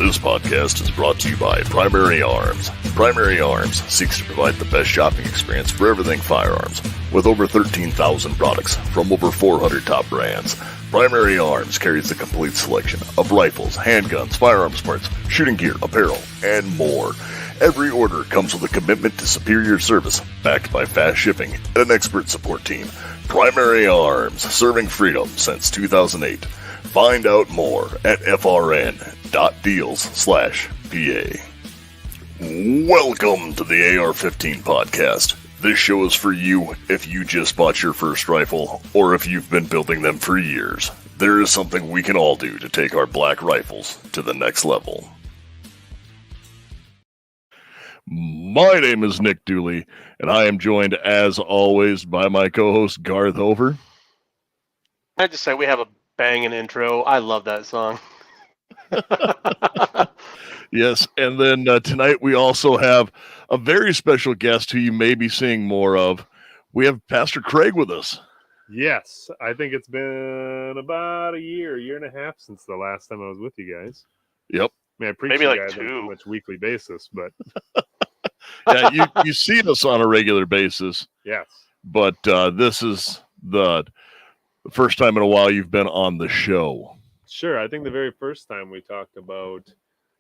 This podcast is brought to you by Primary Arms. Primary Arms seeks to provide the best shopping experience for everything firearms. With over 13,000 products from over 400 top brands, Primary Arms carries a complete selection of rifles, handguns, firearms parts, shooting gear, apparel, and more. Every order comes with a commitment to superior service, backed by fast shipping and an expert support team. Primary Arms, serving freedom since 2008. Find out more at frn.deals/PA. Welcome to the AR-15 podcast. This show is for you if you just bought your first rifle or if you've been building them for years. There is something we can all do to take our black rifles to the next level. My name is Nick Dooley, and I am joined, as always, by my co-host, Garth Over. I just say we have a banging intro. I love that song. Yes, and then tonight we also have a very special guest who you may be seeing more of. We have Pastor Craig with us. Yes, I think it's been about a year and a half since the last time I was with you guys. Yep. I mean, I preach Maybe you like guys on a 2. much weekly basis, but Yeah, you see us on a regular basis, yes. but this is the first time in a while you've been on the show. Sure, I think the very first time we talked about,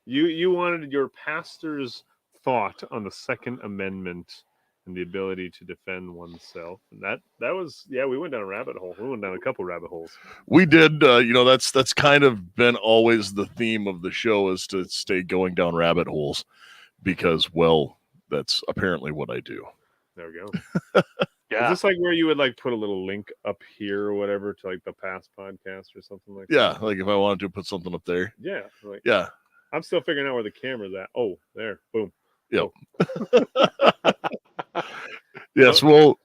you wanted your pastor's thought on the Second Amendment and the ability to defend oneself. And that was, we went down a rabbit hole. We went down a couple rabbit holes. We did, that's kind of been always the theme of the show, is to stay going down rabbit holes because, well, that's apparently what I do. There we go. Yeah. Is this like where you would like put a little link up here or whatever to like the past podcast or something like Yeah, that? like if I wanted to put something up there. Yeah. Like, Yeah. I'm still figuring out where the camera's at. Oh, there. Boom. Yep. Oh. Yes, we'll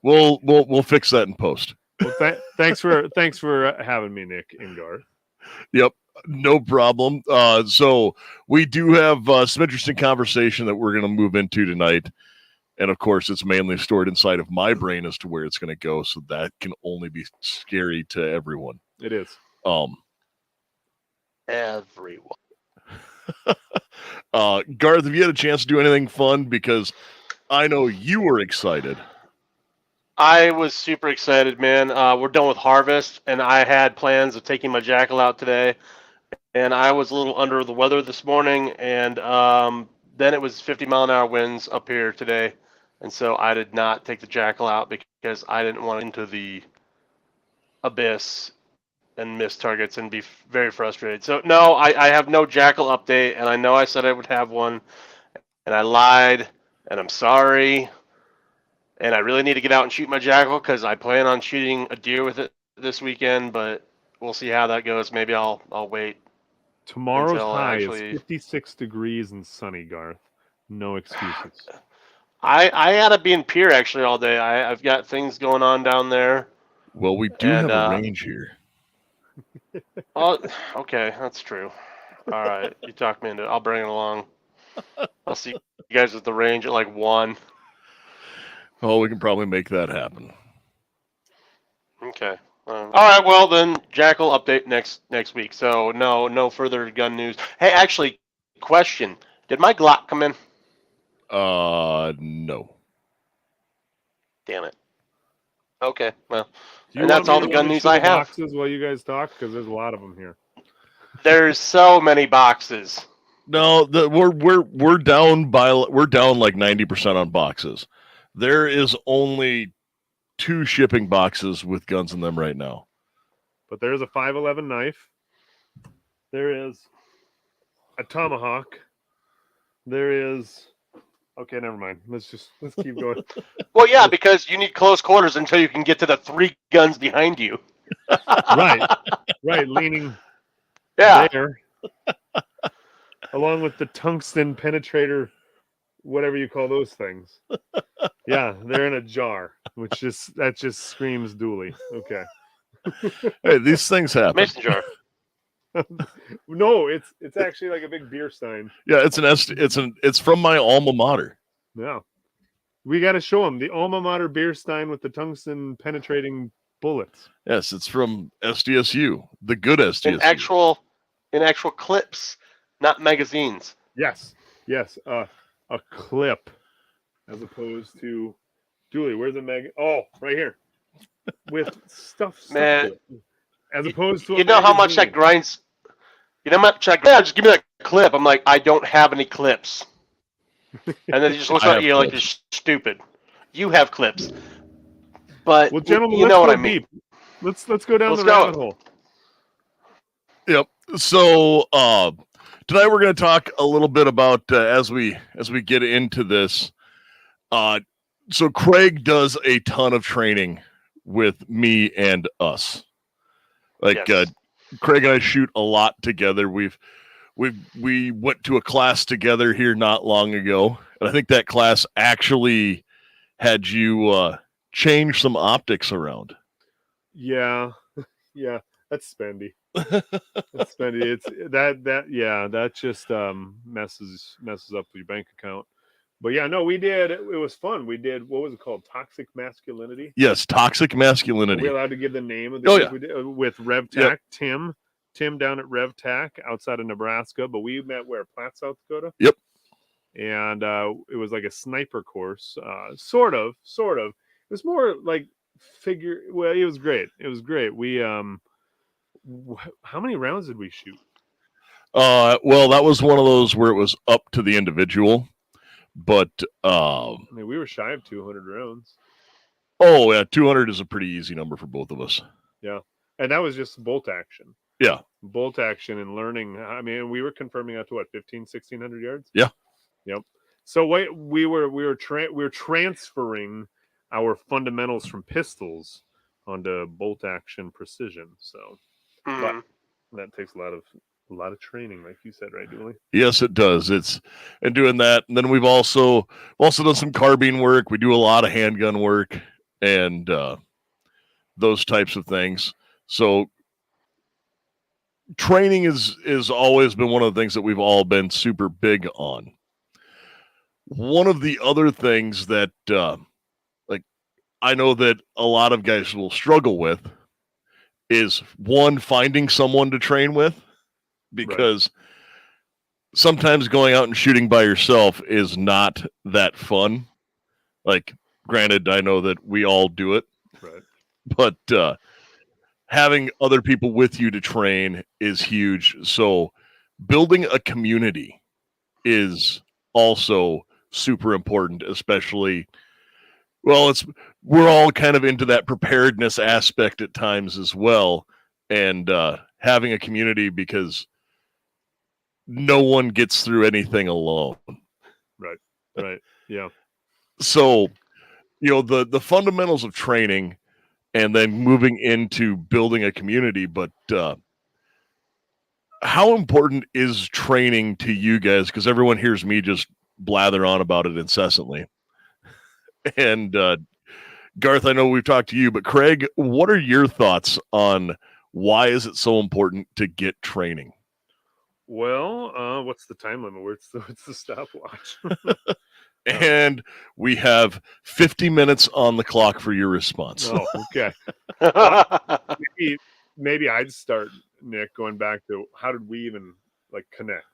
fix that in post. Well, thanks for having me, Nick and Garth. Yep, no problem. So we do have some interesting conversation that we're going to move into tonight. And of course, it's mainly stored inside of my brain as to where it's going to go. So that can only be scary to everyone. It is. Everyone. Garth, have you had a chance to do anything fun? Because I know you were excited. I was super excited, man. We're done with harvest, and I had plans of taking my jackal out today. And I was a little under the weather this morning, and then it was 50-mile-an-hour winds up here today. And so I did not take the jackal out because I didn't want into the abyss and miss targets and be very frustrated. So, no, I have no jackal update, and I know I said I would have one, and I lied, and I'm sorry. And I really need to get out and shoot my jackal because I plan on shooting a deer with it this weekend, but we'll see how that goes. Maybe I'll wait. Tomorrow's high is 56 degrees and sunny, Garth. No excuses. I had to be in Pier actually all day. I've got things going on down there. Well, we do have a range here. Oh, okay, that's true. All right, you talked me into it. I'll bring it along. I'll see you guys at the range at like 1. Oh, we can probably make that happen. Okay. All right. Well, then jackal update next week. So no further gun news. Hey, actually, question: did my Glock come in? No. Damn it. Okay. Well, Do you and that's all the gun news I have. Boxes while you guys talk, because there's a lot of them here. There's so many boxes. No, we're down like 90% on boxes. There is only 2 shipping boxes with guns in them right now. But there's a 5.11 knife. There is a tomahawk. There is. Okay, never mind. Let's keep going. Well, yeah, because you need close quarters until you can get to the 3 guns behind you. Right, leaning there, along with the tungsten penetrator, whatever you call those things. Yeah, they're in a jar, that just screams Dooley. Okay. Hey, these things happen. Mason jar. No, it's actually like a big beer stein. Yeah, it's from my alma mater. Yeah, we got to show them the alma mater beer stein with the tungsten penetrating bullets. Yes, it's from SDSU, the good SDSU. In actual clips. not magazines. Yes. A clip, as opposed to Julie. Where's the mag? Oh, right here, with stuff stuck Man, to it, as opposed to a you know how much that magazine. grinds. You know how much that. Yeah, just give me that clip. I'm like, I don't have any clips. And then he just looks I at have you like you're clips. stupid. You have clips, but Well, gentlemen, you let's know what go I mean. deep. Let's go down Let's the go. rabbit hole. Yep. So tonight we're going to talk a little bit about as we get into this. So Craig does a ton of training with me and us. Like Yes. Craig and I shoot a lot together. We went to a class together here not long ago, and I think that class actually had you change some optics around. Yeah, that's spendy. That's spendy. It's that just messes up your bank account. But yeah, no, we did. It was fun. We did, what was it called? Toxic masculinity. Yes, toxic Are masculinity. we allowed to give the name of the Oh, group? yeah. We did, with RevTac, Yep. Tim down at RevTac outside of Nebraska. But we met where? Platte, South Dakota. Yep. And it was like a sniper course, sort of. It was more like figure. Well, it was great. We how many rounds did we shoot? Well, that was one of those where it was up to the individual, but I mean, we were shy of 200 rounds. oh yeah, 200 is a pretty easy number for both of us. Yeah, and that was just bolt action. Yeah, bolt action and learning. I mean, we were confirming out to what, 1,600 yards. Yeah. Yep. So we were transferring our fundamentals from pistols onto bolt action precision. So, but that takes a lot of training, like you said, right, Dooley? Yes, it does. And doing that, and then we've also done some carbine work. We do a lot of handgun work and those types of things. So training is always been one of the things that we've all been super big on. One of the other things that like I know that a lot of guys will struggle with is one, finding someone to train with, because sometimes going out and shooting by yourself is not that fun. Like, granted, I know that we all do it, Right. but having other people with you to train is huge. So building a community is also super important, especially, well, we're all kind of into that preparedness aspect at times as well, and having a community, because no one gets through anything alone. Right. Yeah. So, the fundamentals of training and then moving into building a community, but how important is training to you guys? Because everyone hears me just blather on about it incessantly. And Garth, I know we've talked to you, but Craig, what are your thoughts on why is it so important to get training? Well, what's the time limit? What's the stopwatch? And we have 50 minutes on the clock for your response. Oh, okay. Maybe I'd start, Nick, going back to how did we even connect?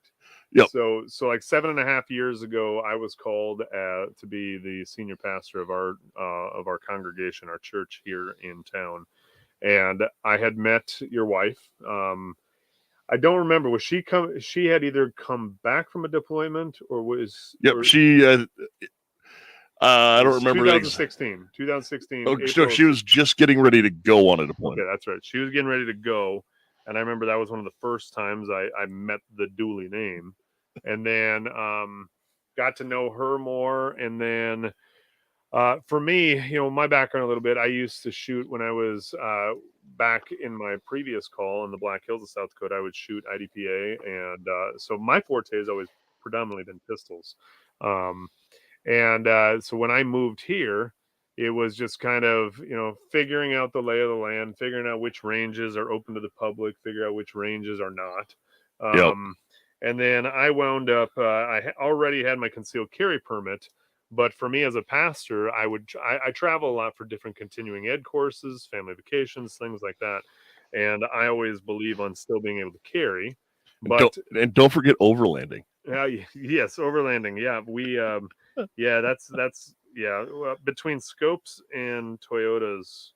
Yep. So like 7.5 years ago, I was called to be the senior pastor of our congregation, our church here in town, and I had met your wife. I don't remember. Was she come? She had either come back from a deployment or was. Yep. She. I don't remember. 2016. Oh, no, she was just getting ready to go on a deployment. Okay, that's right. She was getting ready to go, and I remember that was one of the first times I met the Dooley name, and then got to know her more, and then. For me, my background a little bit, I used to shoot when I was back in my previous call in the Black Hills of South Dakota. I would shoot IDPA, and so my forte has always predominantly been pistols. So when I moved here, it was just kind of, figuring out the lay of the land, figuring out which ranges are open to the public, figure out which ranges are not. Yep. And then I wound up, I already had my concealed carry permit. But for me as a pastor, I travel a lot for different continuing ed courses, family vacations, things like that. And I always believe on still being able to carry. But don't forget overlanding. Yes, overlanding. Yeah, we that's between Scopes and Toyotas.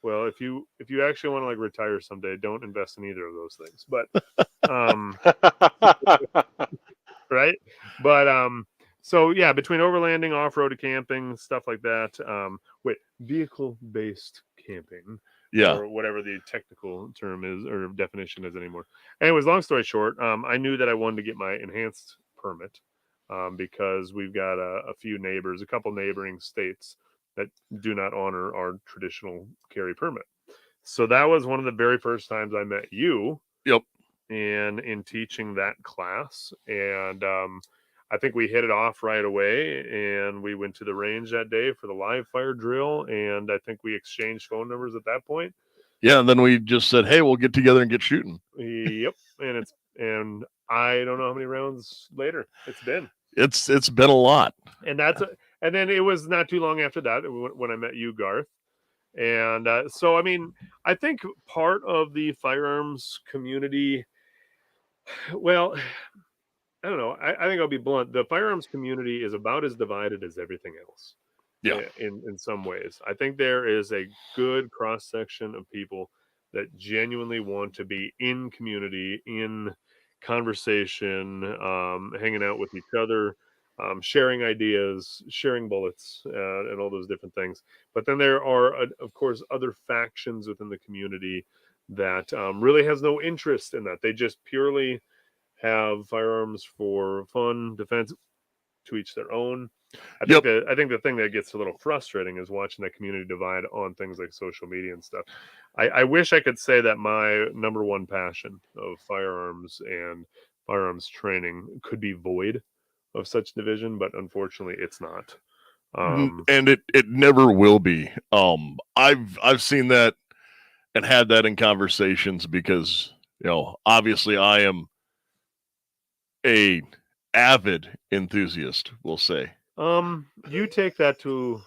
Well, if you actually want to like retire someday, don't invest in either of those things. But right? But so yeah, between overlanding, off-road camping, stuff like that. Vehicle-based camping. Yeah. Or whatever the technical term is or definition is anymore. Anyways, long story short, I knew that I wanted to get my enhanced permit because we've got a couple neighboring states that do not honor our traditional carry permit. So that was one of the very first times I met you. Yep. And in teaching that class, and I think we hit it off right away, and we went to the range that day for the live fire drill, and I think we exchanged phone numbers at that point. Yeah, and then we just said, "Hey, we'll get together and get shooting." Yep, and I don't know how many rounds later it's been. It's been a lot, and and then it was not too long after that when I met you, Garth. And so, I mean, I think part of the firearms community, well, I don't know. I think I'll be blunt. The firearms community is about as divided as everything else. Yeah. In some ways, I think there is a good cross section of people that genuinely want to be in community, in conversation, hanging out with each other, sharing ideas, sharing bullets, and all those different things. But then there are, of course, other factions within the community that really has no interest in that. They just purely have firearms for fun, defense, to each their own. I think the thing that gets a little frustrating is watching that community divide on things like social media and stuff. I wish I could say that my number one passion of firearms and firearms training could be void of such division, but unfortunately it's not. And it never will be. I've seen that and had that in conversations because, obviously I am a avid enthusiast, we'll say. You take that to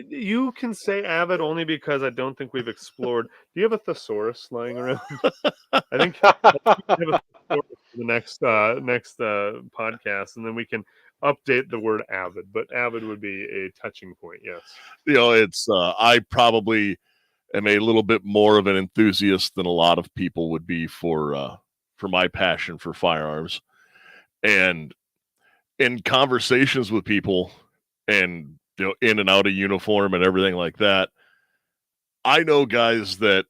you can say avid only because I don't think we've explored. Do you have a thesaurus lying around? I think you have a thesaurus for the next podcast, and then we can update the word avid. But avid would be a touching point, yes. It's I probably am a little bit more of an enthusiast than a lot of people would be for my passion for firearms. And in conversations with people and in and out of uniform and everything like that, I know guys that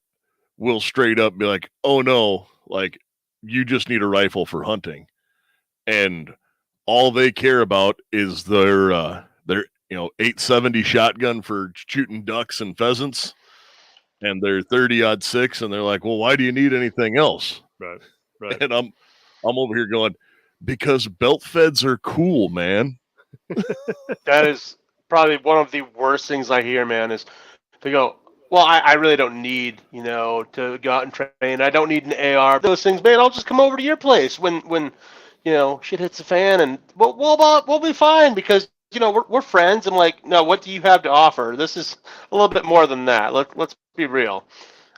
will straight up be like, "Oh no, like you just need a rifle for hunting." And all they care about is their 870 shotgun for shooting ducks and pheasants and their 30-06, and they're like, "Well, why do you need anything else?" Right. And I'm over here going, because belt feds are cool, man. That is probably one of the worst things I hear, man, is to go, well, I really don't need, to go out and train. I don't need an AR. Those things, man, I'll just come over to your place when shit hits the fan, and we'll be fine because, we're friends. I'm like, no, what do you have to offer? This is a little bit more than that. Let's be real.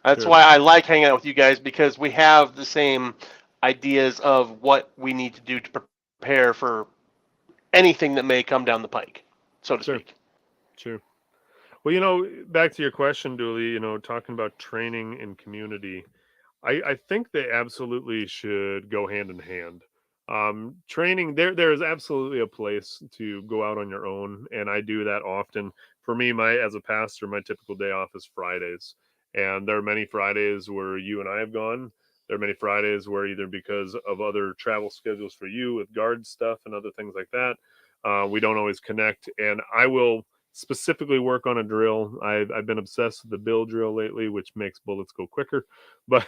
That's why I like hanging out with you guys, because we have the same ideas of what we need to do to prepare for anything that may come down the pike, so to speak. Sure. Well, back to your question, Dooley, talking about training and community, I think they absolutely should go hand in hand. Training, there is absolutely a place to go out on your own, and I do that often. For me, as a pastor, my typical day off is Fridays, and there are many Fridays where you and I have gone. There are many Fridays where either because of other travel schedules for you with guard stuff and other things like that, we don't always connect. And I will specifically work on a drill. I've been obsessed with the bill drill lately, which makes bullets go quicker. But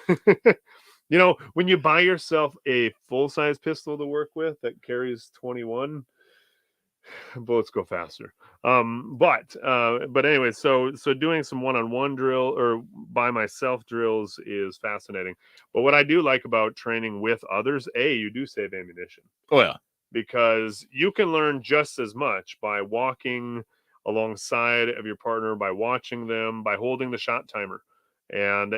when you buy yourself a full-size pistol to work with that carries 21, bullets go faster. But anyway, so doing some one-on-one drill or by myself drills is fascinating. But what I do like about training with others, you do save ammunition. Oh yeah, because you can learn just as much by walking alongside of your partner, by watching them, by holding the shot timer, and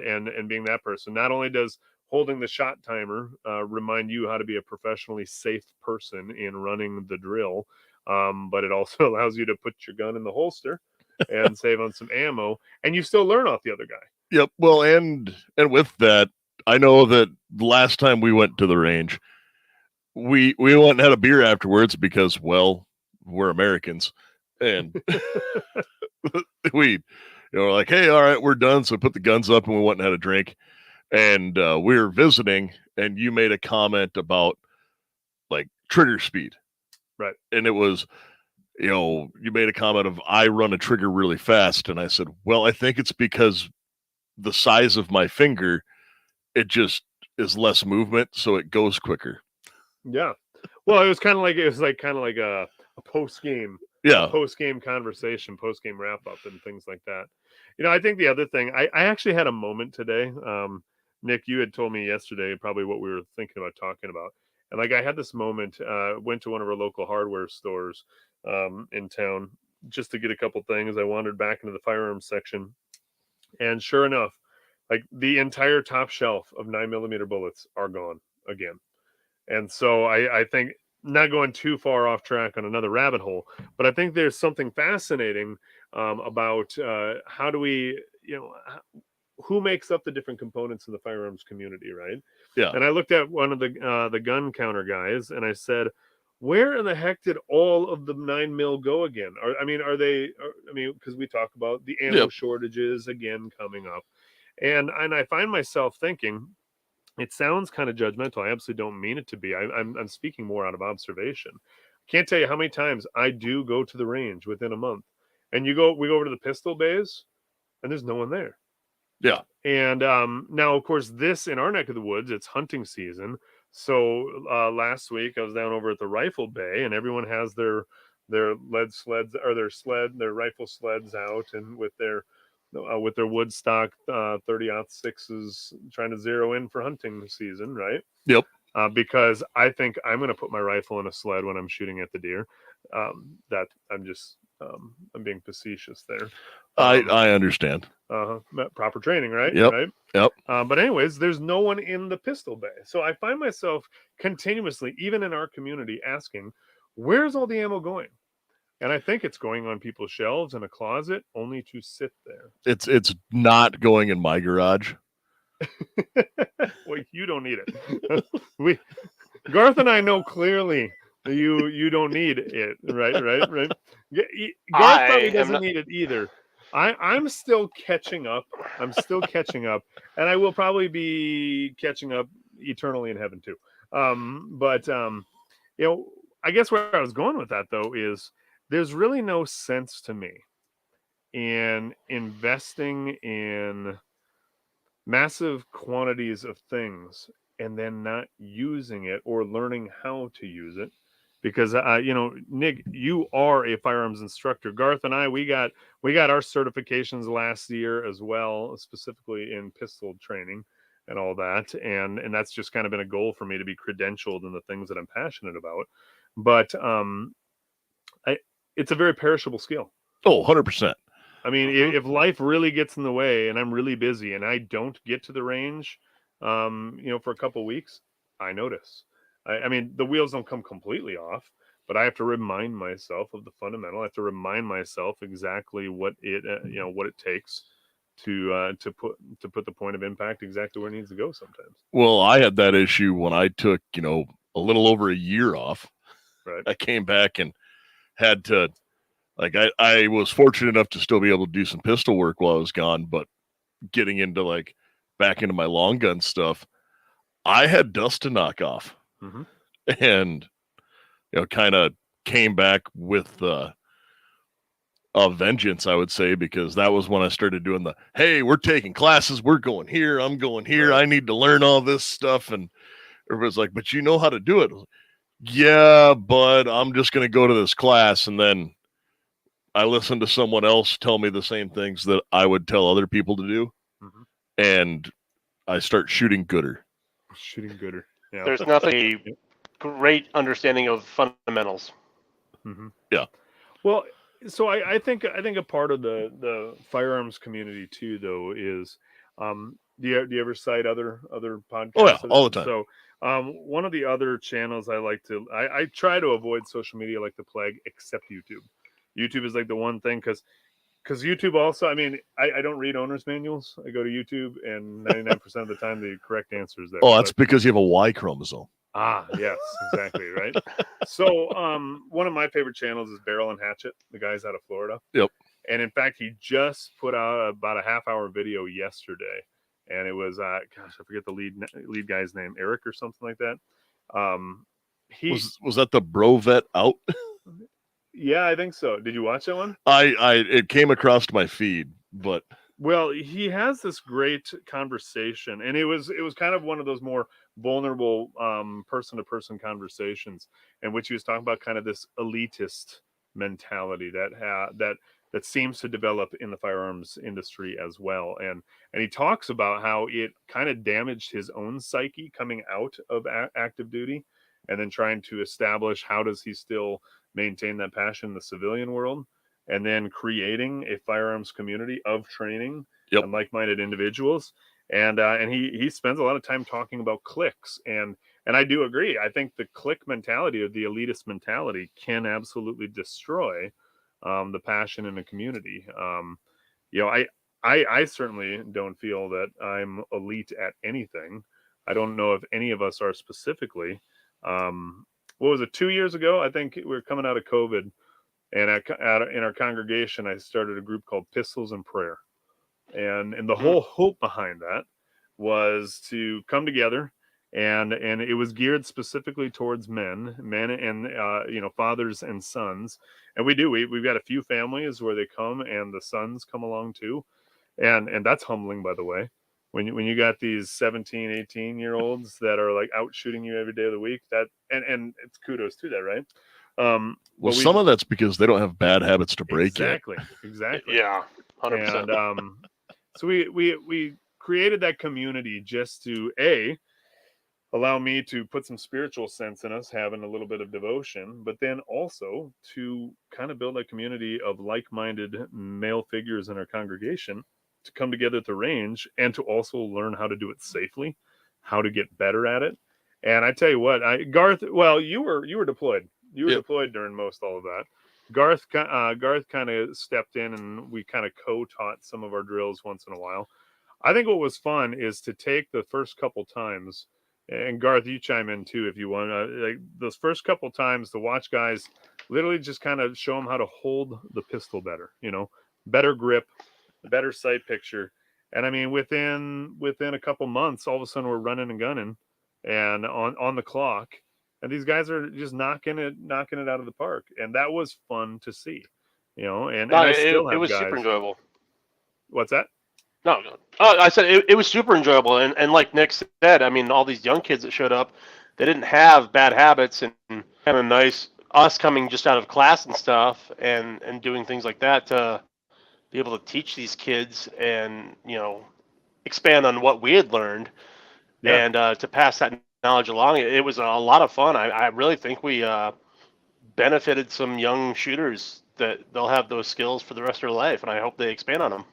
being that person. Not only does holding the shot timer remind you how to be a professionally safe person in running the drill. But it also allows you to put your gun in the holster and save on some ammo, and you still learn off the other guy. Yep. Well, and with that, I know that the last time we went to the range, we went and had a beer afterwards because, well, we're Americans, and we we're like, hey, all right, we're done. So we put the guns up and we went and had a drink, and we were visiting, and you made a comment about like trigger speed, right? And it was, you made a comment of I run a trigger really fast, and I said, well, I think it's because the size of my finger, it just is less movement, so it goes quicker. Yeah. Well, it was kind of like a post game, post game conversation, post game wrap up, and things like that. I think the other thing, I actually had a moment today. Nick, you had told me yesterday probably what we were thinking about talking about, and like I had this moment. Went to one of our local hardware stores in town just to get a couple things. I wandered back into the firearms section, and sure enough, like the entire top shelf of 9mm bullets are gone again. And so I think, not going too far off track on another rabbit hole, but I think there's something fascinating about how do we, who makes up the different components of the firearms community, right? Yeah. And I looked at one of the gun counter guys, and I said, where in the heck did all of the 9mm go again? Are they? Because we talk about the ammo shortages again coming up, and I find myself thinking, it sounds kind of judgmental. I absolutely don't mean it to be. I'm speaking more out of observation. Can't tell you how many times I do go to the range within a month, and we go over to the pistol bays, and there's no one there. Yeah. And now, of course, this in our neck of the woods, it's hunting season. So last week I was down over at the rifle bay, and everyone has their lead sleds or their rifle sleds out, and with their Woodstock 30-06s trying to zero in for hunting season, right? Yep. Because I think I'm going to put my rifle in a sled when I'm shooting at the deer. That I'm just I'm being facetious there. I understand. Proper training, right? Yep. Right. Yep. But anyways, there's no one in the pistol bay, so I find myself continuously, even in our community, asking, "Where's all the ammo going?" And I think it's going on people's shelves in a closet, only to sit there. It's not going in my garage. Well, you don't need it. Garth and I know clearly you don't need it. Right. Garth probably doesn't need it either. I'm still catching up. And I will probably be catching up eternally in heaven too. I guess where I was going with that though is, there's really no sense to me in investing in massive quantities of things and then not using it or learning how to use it. Because Nick, you are a firearms instructor. Garth and I, we got our certifications last year as well, specifically in pistol training and all that. And that's just kind of been a goal for me, to be credentialed in the things that I'm passionate about. But it's a very perishable skill. Oh, 100%. I mean, if life really gets in the way and I'm really busy and I don't get to the range, for a couple of weeks, I notice. I mean, the wheels don't come completely off, but I have to remind myself of the fundamental. I have to remind myself exactly what it takes to put the point of impact exactly where it needs to go sometimes. Well, I had that issue when I took, a little over a year off. Right. I came back and had to, I was fortunate enough to still be able to do some pistol work while I was gone, but getting into back into my long gun stuff, I had dust to knock off. Mm-hmm. And, kind of came back with a vengeance, I would say, because that was when I started doing hey, we're taking classes, we're going here, I'm going here, right. I need to learn all this stuff. And everybody's like, but you know how to do it. Yeah, but I'm just going to go to this class. And then I listened to someone else tell me the same things that I would tell other people to do. Mm-hmm. And I start shooting gooder. Yeah. There's nothing great understanding of fundamentals. Mm-hmm. Yeah. Well, so I think a part of the firearms community too, though, is Do you ever cite other podcasts? Oh yeah, all the time. So one of the other channels I like to I try to avoid social media like the plague, except YouTube. YouTube is like the one thing because YouTube also, I mean, I don't read owner's manuals. I go to YouTube, and 99% of the time the correct answer is there. Oh, that's because you have a Y chromosome. Ah, yes, exactly, right. So one of my favorite channels is Barrel and Hatchet. The guy's out of Florida. Yep. And in fact, he just put out about a half-hour video yesterday, and it was gosh, I forget the lead guy's name, Eric or something like that. Was that the Bro Vet Out? Yeah, I think so. Did you watch that one? It came across my feed, but well, he has this great conversation, and it was kind of one of those more vulnerable person-to-person conversations in which he was talking about kind of this elitist mentality that seems to develop in the firearms industry as well. And he talks about how it kind of damaged his own psyche coming out of active duty and then trying to establish how does he still maintain that passion in the civilian world, and then creating a firearms community of training and like-minded individuals. And he spends a lot of time talking about cliques. And I do agree. I think the clique mentality or the elitist mentality can absolutely destroy the passion in a community. I certainly don't feel that I'm elite at anything. I don't know if any of us are specifically. What was it, 2 years ago? I think we were coming out of COVID, and in our congregation, I started a group called Pistols and Prayer. And the whole hope behind that was to come together, and it was geared specifically towards men and fathers and sons. And we've got a few families where they come and the sons come along too, and that's humbling, by the way, when you got these 17 18-year-olds that are like out shooting you every day of the week. That and it's kudos to that, right? Well, some of that's because they don't have bad habits to break yet. Exactly. Yeah, 100%. And so we created that community just to allow me to put some spiritual sense in us, having a little bit of devotion, but then also to kind of build a community of like-minded male figures in our congregation to come together at the range and to also learn how to do it safely, how to get better at it. And I tell you what, Garth, well, you were deployed. You were deployed during most all of that. Garth kind of stepped in, and we kind of co-taught some of our drills once in a while. I think what was fun is to take the first couple times, and Garth, you chime in too if you want. Like those first couple times, to watch guys literally just kind of show them how to hold the pistol better. Better grip, better sight picture. And I mean, within a couple months, all of a sudden we're running and gunning, and on the clock. And these guys are just knocking it out of the park, and that was fun to see, And I still have it was guys. super enjoyable. What's that? No. Oh, I said it was super enjoyable, and like Nick said, I mean, all these young kids that showed up, they didn't have bad habits, and kind of nice us coming just out of class and stuff, and doing things like that to be able to teach these kids and expand on what we had learned, and to pass that knowledge along. It was a lot of fun. I really think we benefited some young shooters that they'll have those skills for the rest of their life, and I hope they expand on them.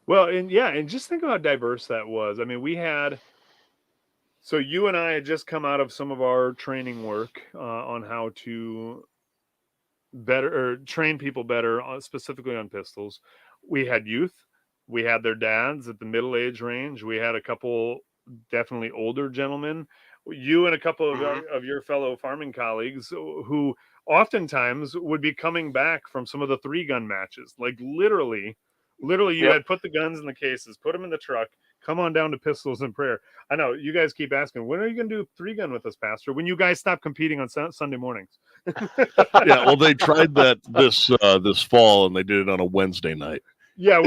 Well, and just think of how diverse that was. I mean, so you and I had just come out of some of our training work on how to better or train people better, specifically on pistols. We had youth, we had their dads at the middle age range. We had a couple definitely older gentlemen. You and a couple of your fellow farming colleagues who oftentimes would be coming back from some of the 3-gun matches. Like literally you had put the guns in the cases, put them in the truck, come on down to Pistols and Prayer. I know you guys keep asking, when are you going to do 3-gun with us, Pastor? When you guys stop competing on Sunday mornings. Yeah, well, they tried that this fall, and they did it on a Wednesday night. Yeah,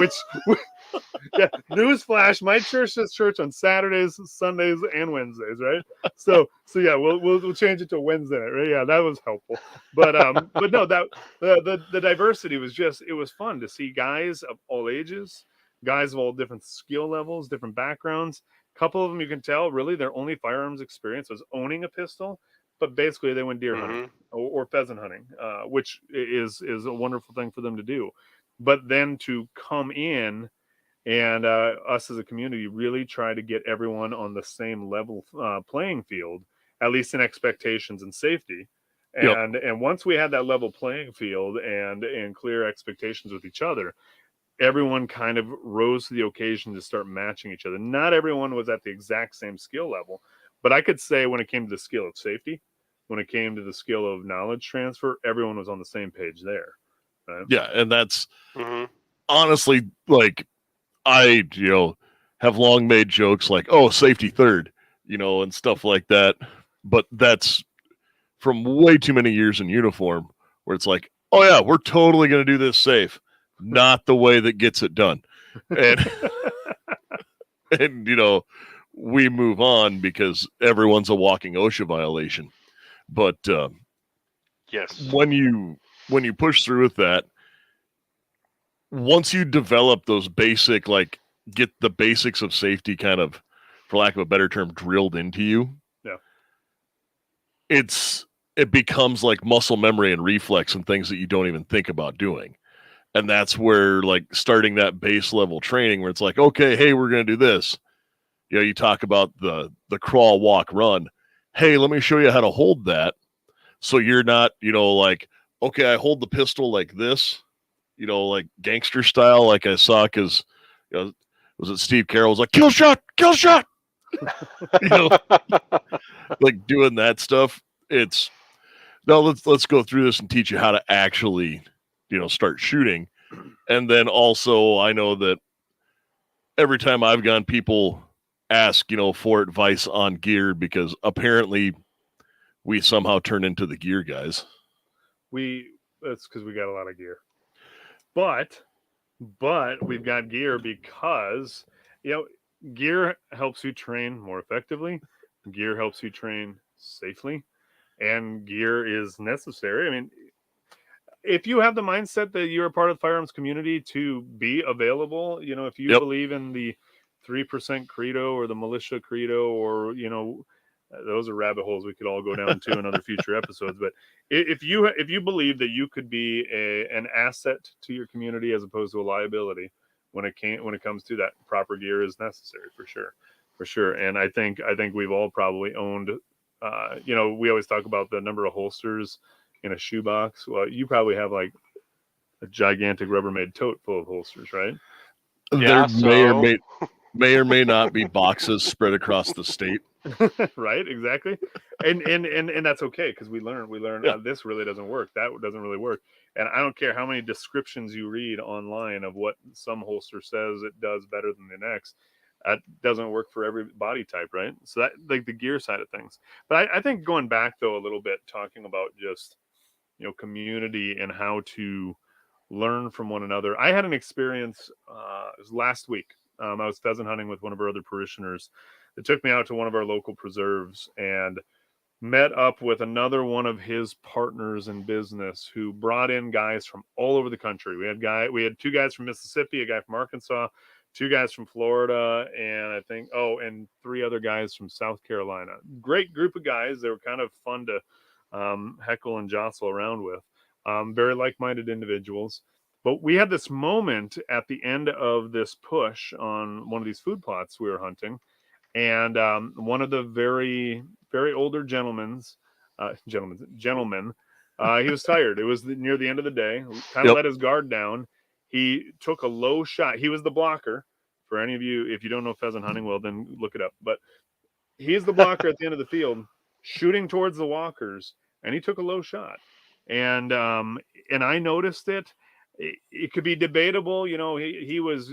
newsflash, my church does church on Saturdays, Sundays, and Wednesdays, right? So yeah, we'll change it to Wednesday night, right? Yeah, that was helpful. But no, that the diversity was it was fun to see guys of all ages, guys of all different skill levels, different backgrounds. A couple of them you can tell really their only firearms experience was owning a pistol, but basically they went deer hunting or pheasant hunting, which is a wonderful thing for them to do. But then to come in And us as a community really try to get everyone on the same level playing field, at least in expectations and safety. And once we had that level playing field and clear expectations with each other, everyone kind of rose to the occasion to start matching each other. Not everyone was at the exact same skill level, but I could say when it came to the skill of safety, when it came to the skill of knowledge transfer, everyone was on the same page there. Right? Yeah, and that's honestly, like, I, have long made jokes like, oh, safety third, and stuff like that. But that's from way too many years in uniform where it's like, oh, yeah, we're totally going to do this safe. Not the way that gets it done. And, and we move on because everyone's a walking OSHA violation. But yes, when you push through with that, once you develop those basic, like, get the basics of safety kind of, for lack of a better term, drilled into you, it becomes like muscle memory and reflex and things that you don't even think about doing. And that's where, like, starting that base level training where it's like, okay, hey, we're going to do this. You talk about the crawl, walk, run. Hey, let me show you how to hold that. So you're not, like, okay, I hold the pistol like this, like gangster style, like I saw, because, was it Steve Carroll was like, kill shot, like doing that stuff. It's, no, let's go through this and teach you how to actually, start shooting. And then also, I know that every time I've gone, people ask, for advice on gear, because apparently we somehow turn into the gear guys. That's because we got a lot of gear. But we've got gear because, gear helps you train more effectively. Gear helps you train safely. And gear is necessary. I mean, if you have the mindset that you're a part of the firearms community to be available, if you believe in the 3% credo or the militia credo, or, those are rabbit holes we could all go down to in other future episodes. But if you believe that you could be an asset to your community as opposed to a liability, when it comes to that, proper gear is necessary for sure. And I think we've all probably owned. We always talk about the number of holsters in a shoebox. Well, you probably have like a gigantic Rubbermaid tote full of holsters, right? Yeah, there may or may not be boxes spread across the state. Right, exactly. And that's okay, because we learn this really doesn't work, that doesn't really work. And I don't care how many descriptions you read online of what some holster says it does better than the next. That doesn't work for every body type, right? So that, like, the gear side of things. But I think going back though a little bit, talking about just community and how to learn from one another. I had an experience it was last week. I was pheasant hunting with one of our other parishioners. It took me out to one of our local preserves and met up with another one of his partners in business who brought in guys from all over the country. We had two guys from Mississippi, a guy from Arkansas, two guys from Florida, and and three other guys from South Carolina. Great group of guys. They were kind of fun to heckle and jostle around with. Very like-minded individuals. But we had this moment at the end of this push on one of these food plots we were hunting, and one of the very, very older gentlemen, he was tired. It was near the end of the day. Kind of let his guard down. He took a low shot. He was the blocker. For any of you, if you don't know pheasant hunting, well, then look it up. But he's the blocker at the end of the field, shooting towards the walkers, and he took a low shot. And I noticed it. It could be debatable. He was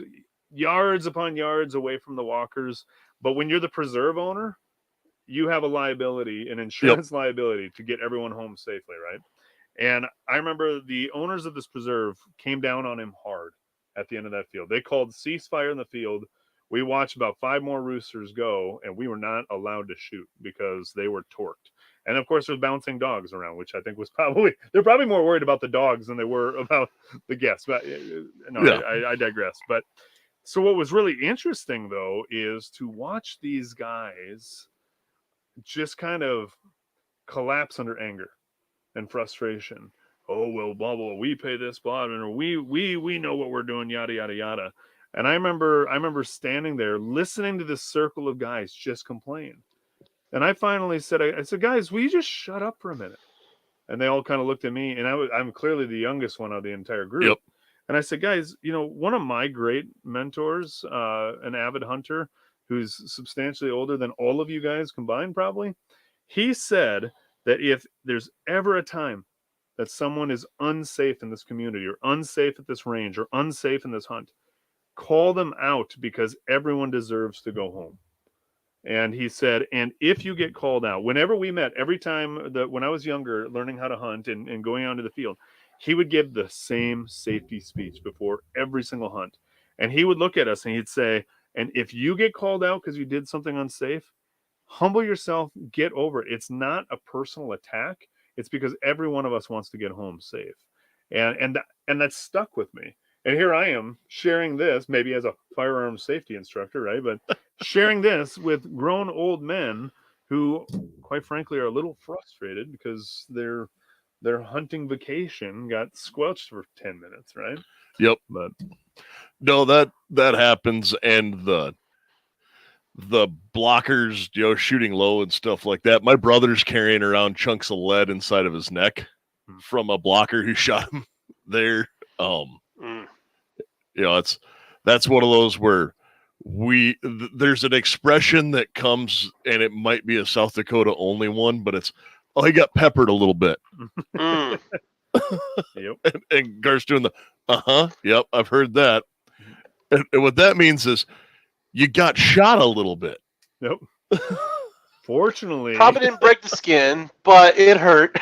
yards upon yards away from the walkers. But when you're the preserve owner, you have a liability, an insurance liability, to get everyone home safely, right? And I remember the owners of this preserve came down on him hard at the end of that field. They called ceasefire in the field. We watched about 5 more roosters go, and we were not allowed to shoot because they were torqued. And of course, there's bouncing dogs around, which I think was they're probably more worried about the dogs than they were about the guests. But I digress. But so what was really interesting, though, is to watch these guys just kind of collapse under anger and frustration. Oh, well, blah, blah, we pay this, blah, and we know what we're doing, yada, yada, yada. And I remember standing there listening to this circle of guys just complain. And I finally said, I said, guys, will you just shut up for a minute? And they all kind of looked at me, and I'm clearly the youngest one of the entire group. Yep. And I said, guys, one of my great mentors, an avid hunter who's substantially older than all of you guys combined, probably, he said that if there's ever a time that someone is unsafe in this community or unsafe at this range or unsafe in this hunt, call them out because everyone deserves to go home. And he said, and if you get called out, whenever we met, every time when I was younger, learning how to hunt and going out into the field, he would give the same safety speech before every single hunt. And he would look at us and he'd say, and if you get called out because you did something unsafe, humble yourself, get over it. It's not a personal attack. It's because every one of us wants to get home safe. And that stuck with me. And here I am sharing this, maybe as a firearms safety instructor, right? But sharing this with grown old men who, quite frankly, are a little frustrated because their hunting vacation got squelched for 10 minutes, right? Yep. But no, that happens, and the blockers, shooting low and stuff like that. My brother's carrying around chunks of lead inside of his neck from a blocker who shot him there. That's one of those where there's an expression that comes, and it might be a South Dakota only one, but it's, oh, he got peppered a little bit. Yep. And Garth's doing the, yep, I've heard that. And what that means is you got shot a little bit. Yep. Fortunately, probably didn't break the skin, but it hurt.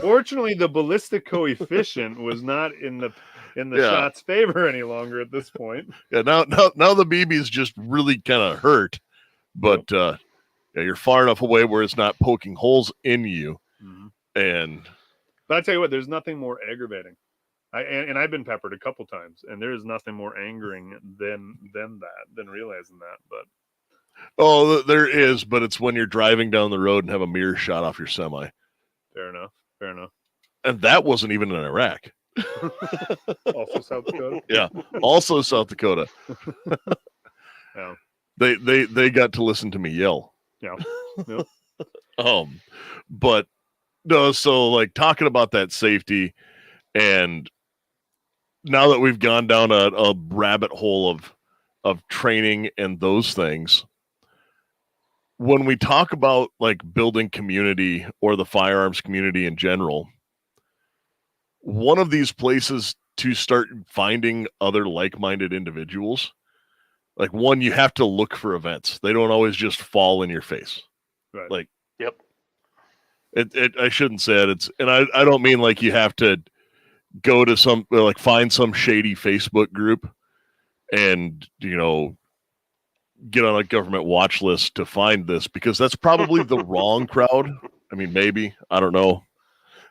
Fortunately, the ballistic coefficient was not in the shot's favor any longer at this point. Yeah, now the BB's just really kind of hurt, but you're far enough away where it's not poking holes in you. Mm-hmm. But I tell you what, there's nothing more aggravating. I've been peppered a couple times, and there is nothing more angering than realizing that. But there is, but it's when you're driving down the road and have a mirror shot off your semi. Fair enough. And that wasn't even in Iraq. Also South Dakota. Yeah, also South Dakota. Yeah. They got to listen to me yell. Yeah. Yep. But no, so like talking about that safety, and now that we've gone down a rabbit hole of training and those things, when we talk about like building community or the firearms community in general, one of these places to start finding other like-minded individuals, like one, you have to look for events. They don't always just fall in your face. Right. Like, yep. I shouldn't say it. And I don't mean like you have to go to some, like find some shady Facebook group and, get on a government watch list to find this, because that's probably the wrong crowd. I mean, maybe, I don't know.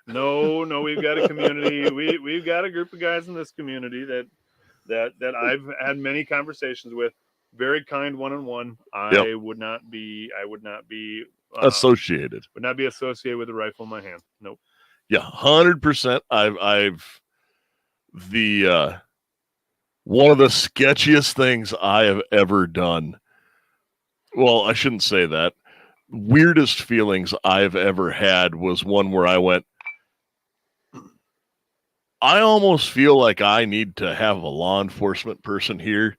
No, we've got a community. We've got a group of guys in this community that I've had many conversations with. Very kind one-on-one. I would not be associated. Would not be associated with a rifle in my hand. Nope. Yeah, 100%. I've one of the sketchiest things I have ever done. Well, I shouldn't say that. Weirdest feelings I've ever had was one where I went, I almost feel like I need to have a law enforcement person here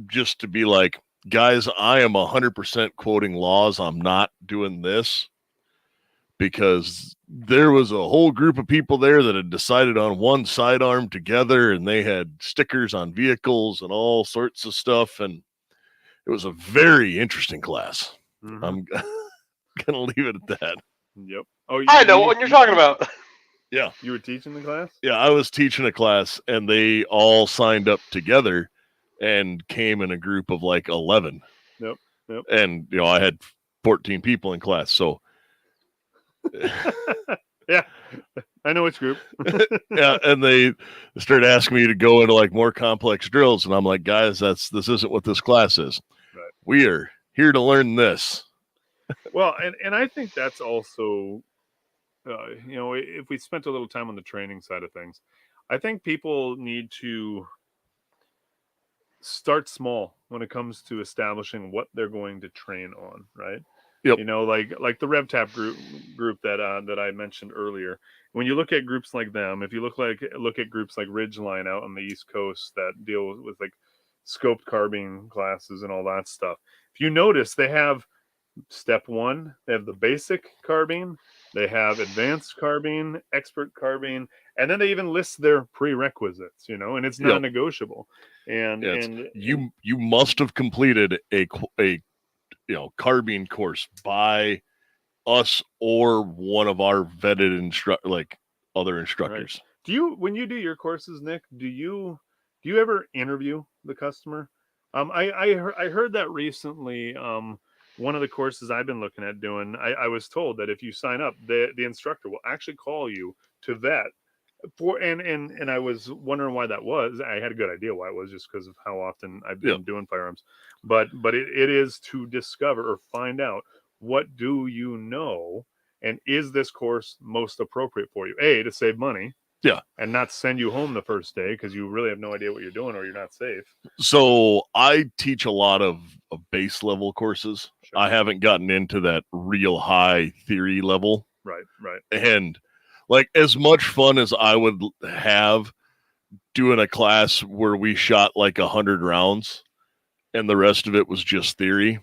just to be like, guys, I am 100% quoting laws. I'm not doing this, because there was a whole group of people there that had decided on one sidearm together, and they had stickers on vehicles and all sorts of stuff. And it was a very interesting class. Mm-hmm. I'm going to leave it at that. Yep. Oh, I know what you're talking about. Yeah. You were teaching the class? Yeah, I was teaching a class, and they all signed up together and came in a group of like 11. Yep. And, I had 14 people in class. So, yeah, I know which group. Yeah, and they started asking me to go into like more complex drills, and I'm like, guys, this isn't what this class is. Right. We are here to learn this. Well, and I think that's also, if we spent a little time on the training side of things, I think people need to start small when it comes to establishing what they're going to train on, right? Yep. You know, like the RevTap group that I mentioned earlier. When you look at groups like them, if you look at groups like Ridgeline out on the East Coast that deal with like scoped carbine classes and all that stuff, if you notice, they have step 1, they have the basic carbine, they have advanced carbine, expert carbine, and then they even list their prerequisites, you know, and it's non-negotiable. And you must have completed a carbine course by us or one of our vetted other instructors. Right. Do you, when you do your courses, Nick, do you ever interview the customer? I heard that recently. One of the courses I've been looking at doing, I was told that if you sign up, the instructor will actually call you to vet for, and I was wondering why that was. I had a good idea why it was, just because of how often I've been doing firearms. But it is to discover or find out, what do you know, and is this course most appropriate for you? A, to save money. Yeah. And not send you home the first day because you really have no idea what you're doing or you're not safe. So I teach a lot of base level courses. Sure. I haven't gotten into that real high theory level. Right. And like, as much fun as I would have doing a class where we shot like 100 rounds and the rest of it was just theory,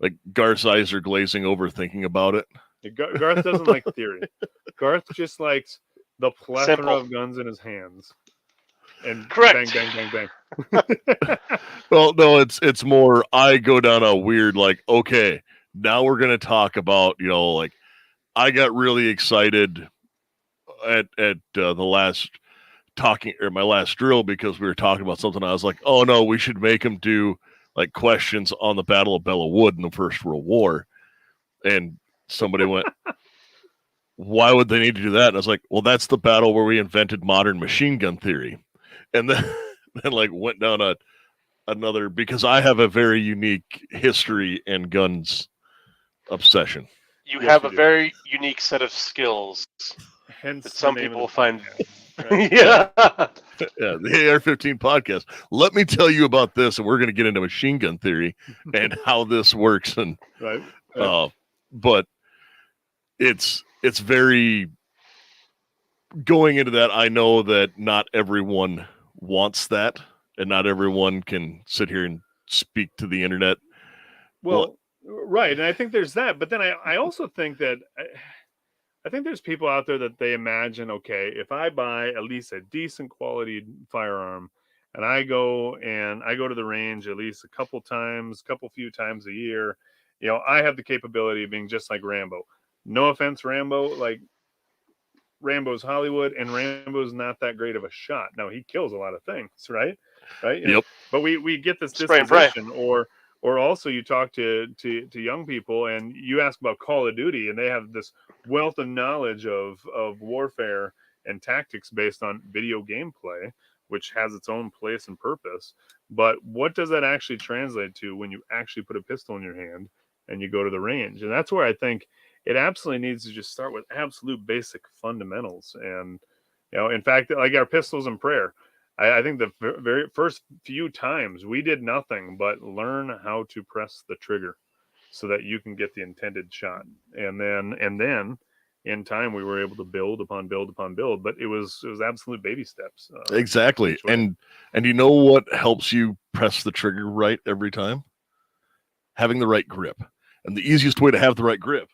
like Garth's eyes are glazing over thinking about it. Garth doesn't like theory. Garth just likes the plethora of guns in his hands. And correct. Bang, bang, bang, bang. Well, no, it's more, I go down a weird, like, okay, now we're going to talk about, you know, like, I got really excited at the last my last drill because we were talking about something. I was like, oh no, we should make them do like questions on the Battle of Belleau Wood in the First World War. And somebody went, why would they need to do that? And I was like, well, that's the battle where we invented modern machine gun theory. And then like went down another, because I have a very unique history and guns obsession. You have a very unique set of skills. Hence that some people find. Right? Yeah. Yeah, the AR-15 podcast. Let me tell you about this, and we're going to get into machine gun theory and how this works. And right. But it's very, going into that, I know that not everyone wants that, and not everyone can sit here and speak to the internet. Well, right, and I think there's that, but then I also think that I think there's people out there that they imagine, okay, if I buy at least a decent quality firearm and I go to the range at least a few times a year, you know, I have the capability of being just like Rambo. No offense, Rambo, like Rambo's Hollywood and Rambo's not that great of a shot. Now he kills a lot of things, right? Right? Yep. But we get this disposition, or also you talk to young people and you ask about Call of Duty and they have this wealth of knowledge of warfare and tactics based on video gameplay, which has its own place and purpose. But what does that actually translate to when you actually put a pistol in your hand and you go to the range? And that's where I think it absolutely needs to just start with absolute basic fundamentals. And, you know, in fact, like our pistols and prayer, I think the very first few times we did nothing but learn how to press the trigger so that you can get the intended shot. And then in time we were able to build upon build upon build, but it was absolute baby steps. Exactly. And you know what helps you press the trigger right every time? Having the right grip. And the easiest way to have the right grip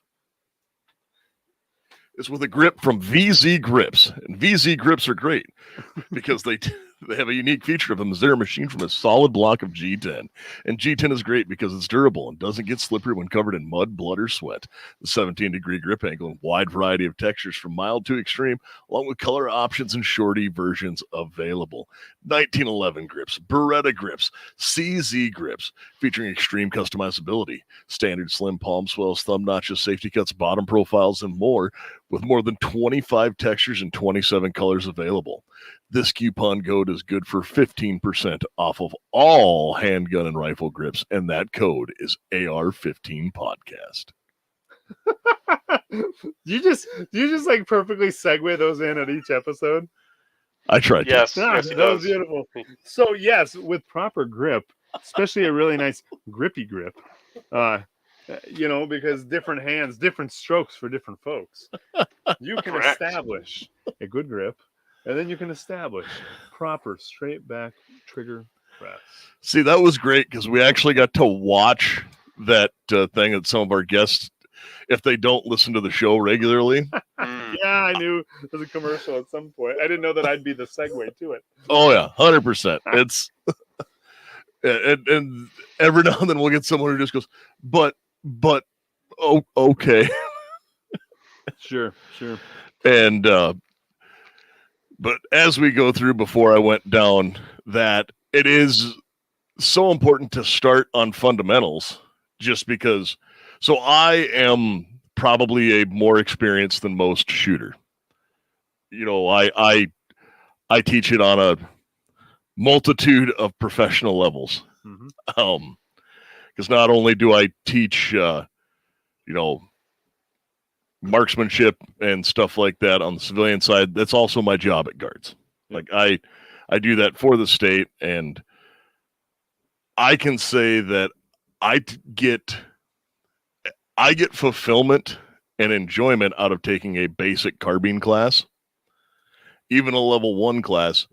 is with a grip from VZ Grips. And VZ Grips are great because they have a unique feature of them is they're machined from a solid block of G10. And G10 is great because it's durable and doesn't get slippery when covered in mud, blood, or sweat. The 17-degree grip angle and wide variety of textures from mild to extreme, along with color options and shorty versions available. 1911 grips, Beretta grips, CZ grips, featuring extreme customizability, standard slim palm swells, thumb notches, safety cuts, bottom profiles, and more, with more than 25 textures and 27 colors available. This coupon code is good for 15% off of all handgun and rifle grips, and that code is AR-15 podcast. you just like perfectly segue those in at each episode. I tried to. Yes, Ah, yes, he that was does. beautiful. So yes, with proper grip, especially a really nice grippy grip, because different hands, different strokes for different folks. You can Correct. establish a good grip, and then you can establish proper straight back trigger press. See, that was great because we actually got to watch that thing that some of our guests, if they don't listen to the show regularly. Yeah, I knew there was a commercial at some point. I didn't know that I'd be the segue to it. Oh yeah, 100%. It's and every now and then we'll get someone who just goes, but oh, okay. Sure. And but as we go through, before I went down that, it is so important to start on fundamentals, just because. So I am probably a more experienced than most shooter. I teach it on a multitude of professional levels. Mm-hmm. Because not only do I teach, marksmanship and stuff like that on the civilian side, that's also my job at Guards. Like I do that for the state, and I can say that I get fulfillment and enjoyment out of taking a basic carbine class, even a level 1 class,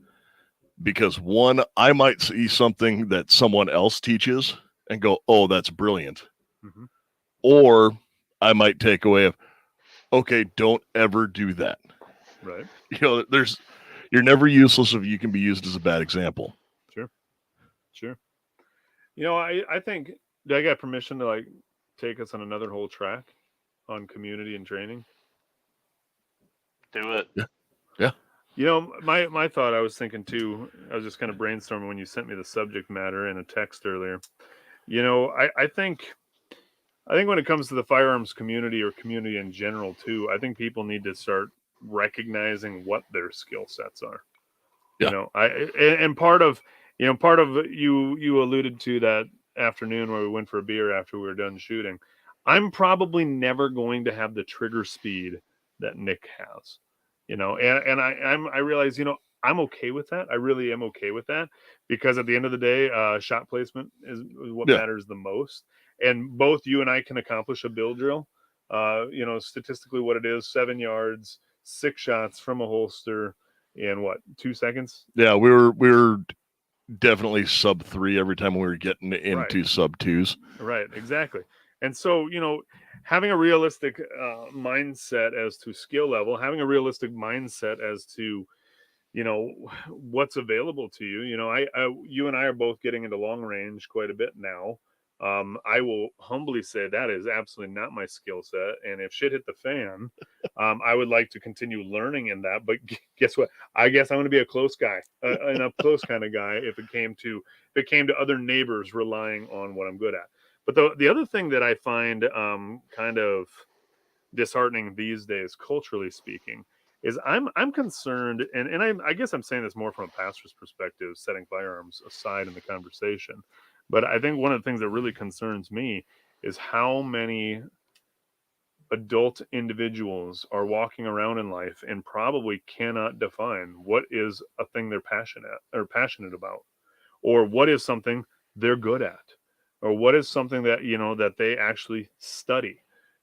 because one, I might see something that someone else teaches and go, oh, that's brilliant. Mm-hmm. Or I might take away of, okay, don't ever do that. Right. You're never useless if you can be used as a bad example. Sure. I think, do I got permission to take us on another whole track on community and training? Do it. Yeah. My thought, I was thinking too, I was just kind of brainstorming when you sent me the subject matter in a text earlier. I think when it comes to the firearms community or community in general too, I think people need to start recognizing what their skill sets are. Yeah. And part of you alluded to that afternoon where we went for a beer after we were done shooting. I'm probably never going to have the trigger speed that Nick has, and I realize, I'm okay with that. I really am okay with that, because at the end of the day, shot placement is what matters the most. And both you and I can accomplish a bill drill. Statistically what it is, 7 yards, 6 shots from a holster in 2 seconds? Yeah, we were definitely sub 3 every time we were getting into sub 2s. Right, exactly. And so, having a realistic mindset as to skill level, having a realistic mindset as to, what's available to you. You and I are both getting into long range quite a bit now. I will humbly say that is absolutely not my skill set. And if shit hit the fan, I would like to continue learning in that. But guess what? I guess I'm going to be a close guy, an up close kind of guy if it came to other neighbors relying on what I'm good at. But the other thing that I find kind of disheartening these days, culturally speaking, is I'm concerned, and I guess I'm saying this more from a pastor's perspective, setting firearms aside in the conversation. But I think one of the things that really concerns me is how many adult individuals are walking around in life and probably cannot define what is a thing they're passionate about, or what is something they're good at, or what is something that that they actually study,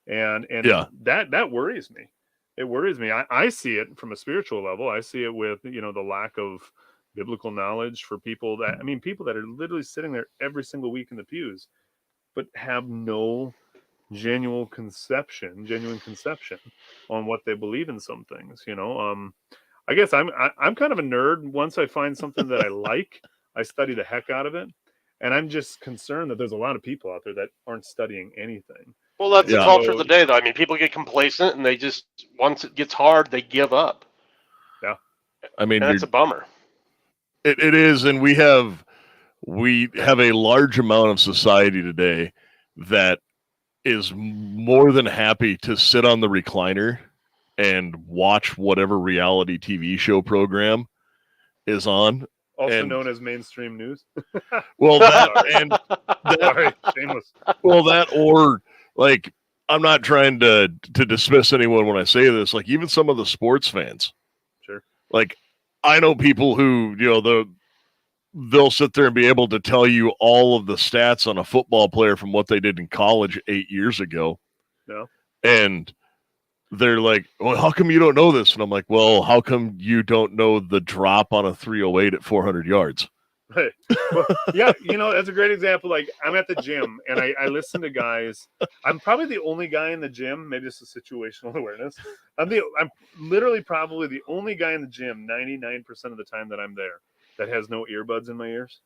and that worries me. It worries me. I see it from a spiritual level. I see it with the lack of biblical knowledge for people that are literally sitting there every single week in the pews, but have no genuine conception on what they believe in some things. I guess I'm kind of a nerd. Once I find something that I like, I study the heck out of it. And I'm just concerned that there's a lot of people out there that aren't studying anything. Well, that's the culture of the day, though. I mean, people get complacent, and they just, once it gets hard, they give up. Yeah. I mean, and that's a bummer. It is, and we have a large amount of society today that is more than happy to sit on the recliner and watch whatever reality TV show program is on. Also known as mainstream news. Well, sorry, shameless. Well, that, or like, I'm not trying to dismiss anyone when I say this. Like, even some of the sports fans. Sure. Like, I know people who, they'll sit there and be able to tell you all of the stats on a football player from what they did in college 8 years ago. Yeah. And they're like, well, how come you don't know this? And I'm like, well, how come you don't know the drop on a 308 at 400 yards? Right. Well, yeah, that's a great example. Like, I'm at the gym and I listen to guys. I'm probably the only guy in the gym. Maybe it's a situational awareness. I'm literally probably the only guy in the gym 99% of the time that I'm there that has no earbuds in my ears,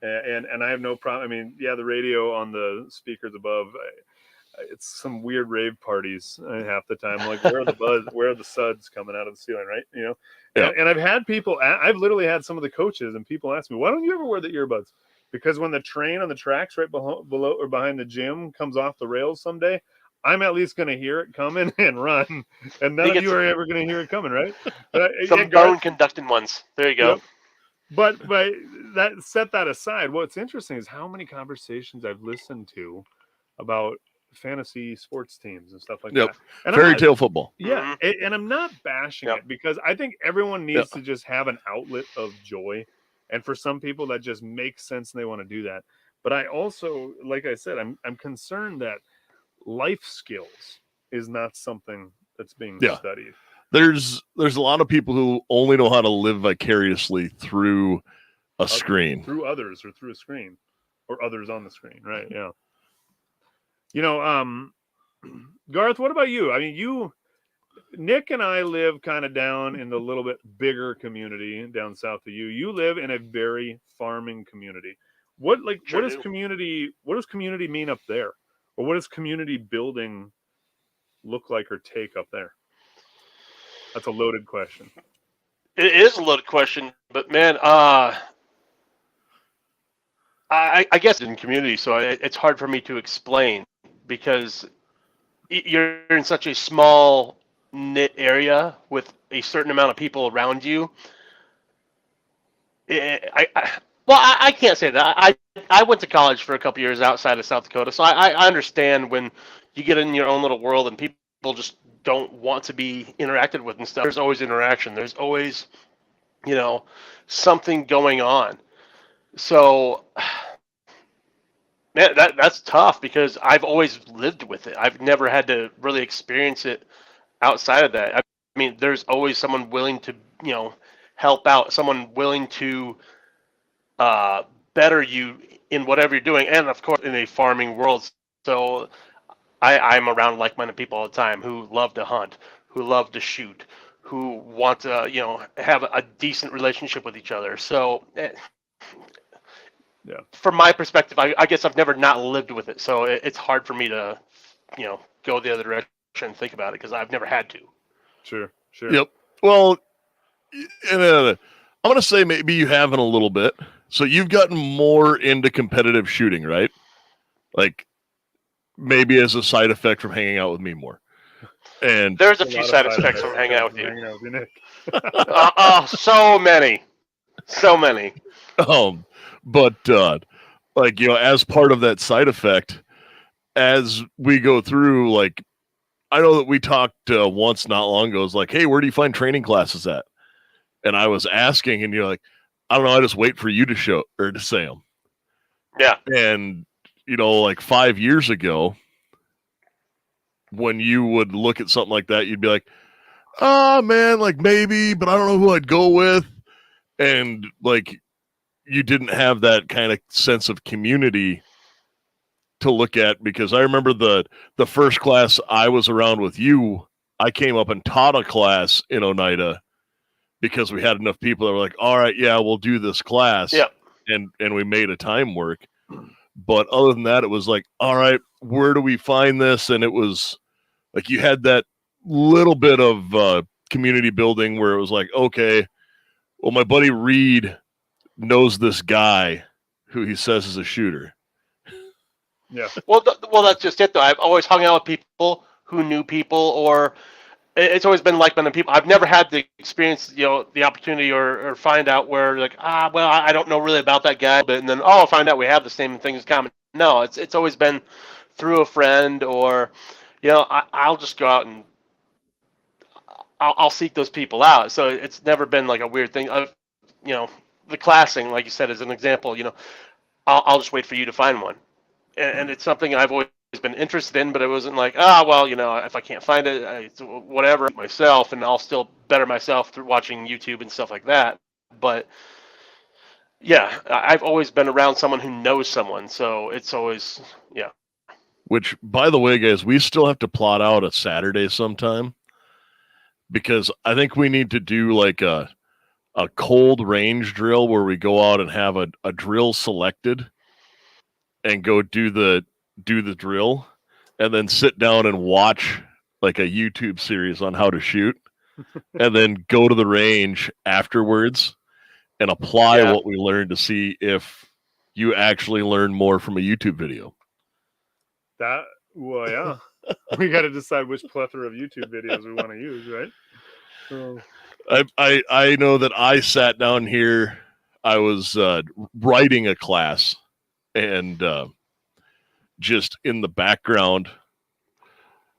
and I have no problem. I mean, yeah, the radio on the speakers above. It's some weird rave parties half the time. Like, where are the suds coming out of the ceiling, right? Yeah. And I've had people. I've literally had some of the coaches and people ask me, "Why don't you ever wear the earbuds?" Because when the train on the tracks right below or behind the gym comes off the rails someday, I'm at least going to hear it coming and run, and none of you are ever going to hear it coming, right? Some bone conducting ones. There you go. Yep. But that set that aside. What's interesting is how many conversations I've listened to about fantasy sports teams and stuff like that. And fairy tale football. Yeah. And I'm not bashing it because I think everyone needs to just have an outlet of joy. And for some people that just makes sense and they want to do that. But I also, like I said, I'm concerned that life skills is not something that's being studied. There's a lot of people who only know how to live vicariously through a screen. Through others or through a screen or others on the screen. Right. Yeah. Garth, what about you? I mean, Nick and I live kind of down in the little bit bigger community down south of you. You live in a very farming community. What does community mean up there? Or what does community building look like or take up there? That's a loaded question. It is a loaded question, but man, I guess in community, so it's hard for me to explain because you're in such a small knit area with a certain amount of people around you. I can't say that. I went to college for a couple years outside of South Dakota, so I understand when you get in your own little world and people just don't want to be interacted with and stuff. There's always interaction. There's always, something going on. So, man, that's tough because I've always lived with it. I've never had to really experience it outside of that. I mean, there's always someone willing to, help out, someone willing to better you in whatever you're doing, and of course in a farming world. So I'm around like-minded people all the time who love to hunt, who love to shoot, who want to, have a decent relationship with each other. So, from my perspective, I guess I've never not lived with it. So it's hard for me to, go the other direction and think about it because I've never had to. Sure. Yep. Well, and, I'm going to say maybe you haven't a little bit. So you've gotten more into competitive shooting, right? Like maybe as a side effect from hanging out with me more. And there's a few side effects from hanging out with you. So many. But as part of that side effect, as we go through, like, I know that we talked once not long ago. It's like, hey, where do you find training classes at? And I was asking, and you're like, I don't know. I just wait for you to show or to say them. Yeah. And, like 5 years ago, when you would look at something like that, you'd be like, man, like maybe, but I don't know who I'd go with. And like, you didn't have that kind of sense of community to look at, because I remember the first class I was around with you, I came up and taught a class in Oneida because we had enough people that were like, all right, yeah, we'll do this class. Yeah. And we made a time work. But other than that, it was like, all right, where do we find this? And it was like, you had that little bit of community building where it was like, okay, well, my buddy Reed knows this guy who he says is a shooter. Yeah. Well, that's just it, though. I've always hung out with people who knew people, or it's always been like-minded people. I've never had the experience, the opportunity or find out where, like, well, I don't know really about that guy, but and then, I'll find out we have the same things in common. No, it's always been through a friend, or, I'll just go out and I'll seek those people out. So it's never been like a weird thing. You know, the classing, like you said, is an example. You know, I'll just wait for you to find one, and it's something I've always been interested in, but it wasn't like, well, you know, if I can't find it, it's whatever myself, and I'll still better myself through watching YouTube and stuff like that. But yeah, I've always been around someone who knows someone, so it's always, yeah. Which, by the way, guys, we still have to plot out a Saturday sometime, because I think we need to do like a cold range drill where we go out and have a drill selected and go do the drill, and then sit down and watch like a YouTube series on how to shoot, and then go to the range afterwards and apply what we learned to see if you actually learn more from a YouTube video. Well, yeah. We got to decide which plethora of YouTube videos we want to use, right? So I know that I sat down here. I was writing a class, and just in the background,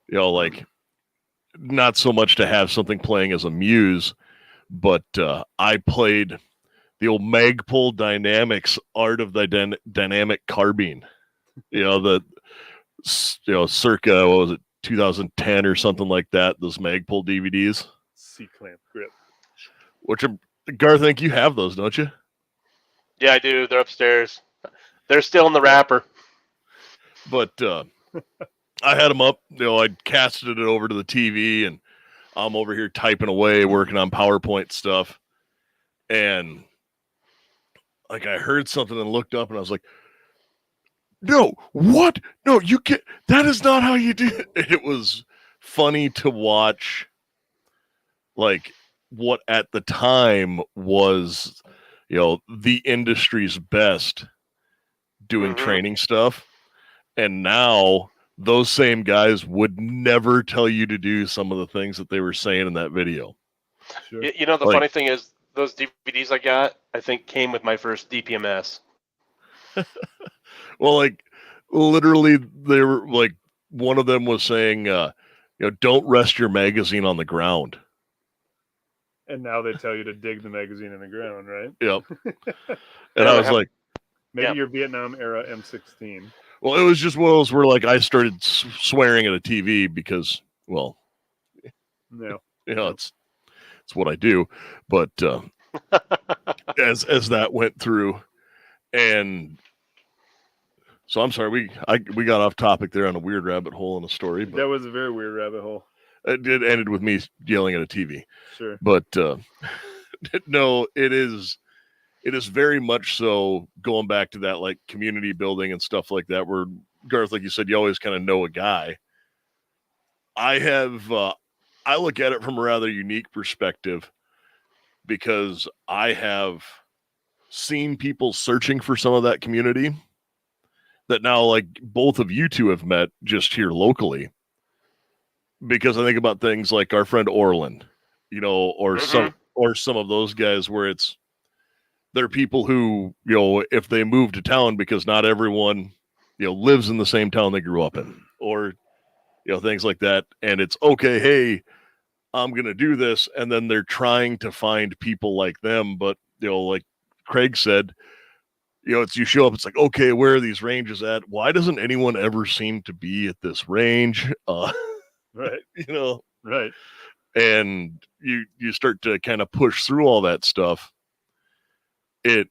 you know, like not so much to have something playing as a muse, but I played the old Magpul Dynamics Art of the Dynamic Carbine. You know, circa, what was it, 2010 or something like that, those Magpul DVDs. C-clamp grip. Which, Garth, I think you have those, don't you? Yeah, I do. They're upstairs. They're still in the wrapper. But I had them up. You know, I casted it over to the TV, and I'm over here typing away, working on PowerPoint stuff. And like I heard something and looked up, and I was like, no, what? No, you can't. That is not how you do it. It was funny to watch, like, what at the time was, you know, the industry's best doing training stuff. And now those same guys would never tell you to do some of the things that they were saying in that video. Sure. You know, the funny thing is, those DVDs I got, I think, came with my first DPMS. Well, like, literally, they were like, one of them was saying, you know, don't rest your magazine on the ground. And now they tell you to dig the magazine in the ground, right? Yep. And I was like, maybe your Vietnam era M16. Well, it was just one of those where, like, I started swearing at a TV because, well, no, you know, it's what I do. But as that went through, and so I'm sorry, we got off topic there on a weird rabbit hole in a story. But that was a very weird rabbit hole. It ended with me yelling at a TV. Sure. But no, it is very much so going back to that, like, community building and stuff like that, where, Garth, like you said, you always kind of know a guy. I look at it from a rather unique perspective, because I have seen people searching for some of that community that now, like, both of you two have met just here locally. Because I think about things like our friend Orland, you know, or some of those guys where they're people who, you know, if they move to town, because not everyone, you know, lives in the same town they grew up in, or, you know, things like that. And it's okay, hey, I'm going to do this. And then they're trying to find people like them. But, you know, like Craig said, you know, you show up, it's like, okay, where are these ranges at? Why doesn't anyone ever seem to be at this range? Right. You know, right. And you start to kind of push through all that stuff. It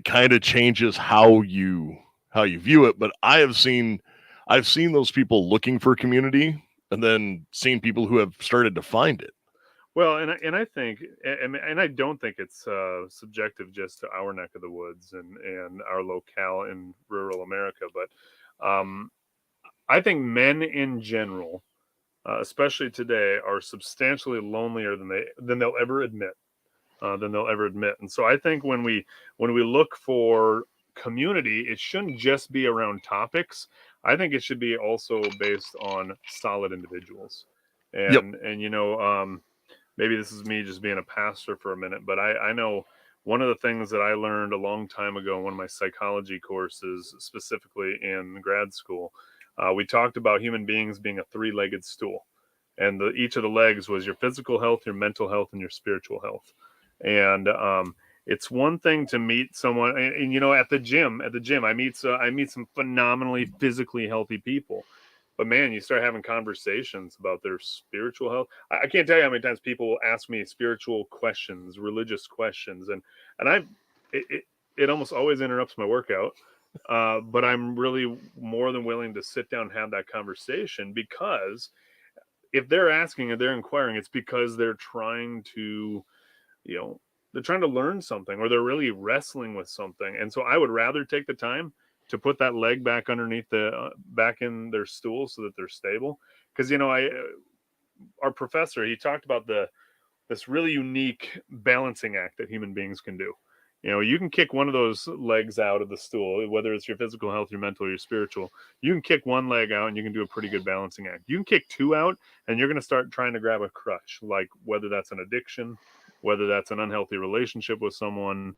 kind of changes how you view it. But I've seen those people looking for community, and then seen people who have started to find it. Well, and I think, and I don't think it's subjective just to our neck of the woods and our locale in rural America, but I think men in general, especially today, are substantially lonelier than they'll ever admit. And so I think when we look for community, it shouldn't just be around topics. I think it should be also based on solid individuals. And you know, maybe this is me just being a pastor for a minute, but I know one of the things that I learned a long time ago in one of my psychology courses, specifically in grad school, we talked about human beings being a three-legged stool. and each of the legs was your physical health, your mental health, and your spiritual health. And it's one thing to meet someone, and at the gym, I meet some phenomenally physically healthy people. But man, you start having conversations about their spiritual health. I can't tell you how many times people will ask me spiritual questions, religious questions, and it almost always interrupts my workout. But I'm really more than willing to sit down and have that conversation, because if they're asking and they're inquiring, it's because they're trying to, they're trying to learn something, or they're really wrestling with something. And so I would rather take the time to put that leg back underneath back in their stool so that they're stable. Because our professor, he talked about this really unique balancing act that human beings can do. You can kick one of those legs out of the stool, whether it's your physical health, your mental, or your spiritual. You can kick one leg out and you can do a pretty good balancing act. You can kick two out and you're going to start trying to grab a crutch, like whether that's an addiction, whether that's an unhealthy relationship with someone,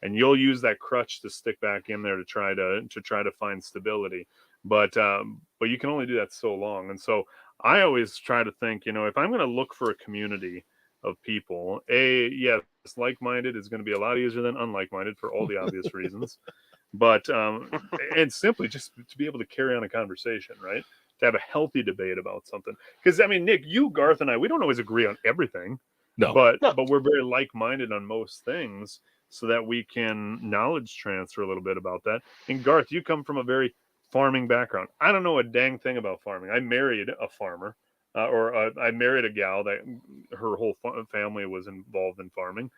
and you'll use that crutch to stick back in there to try to find stability. But you can only do that so long. And so I always try to think, if I'm going to look for a community of people, yes, like-minded is going to be a lot easier than unlike-minded for all the obvious reasons. But and simply just to be able to carry on a conversation, right? To have a healthy debate about something. Because Nick, you, Garth, and I, we don't always agree on everything. No. But we're very like-minded on most things, so that we can knowledge transfer a little bit about that. And Garth, you come from a very farming background. I don't know a dang thing about farming. I married a farmer, I married a gal that her whole family was involved in farming.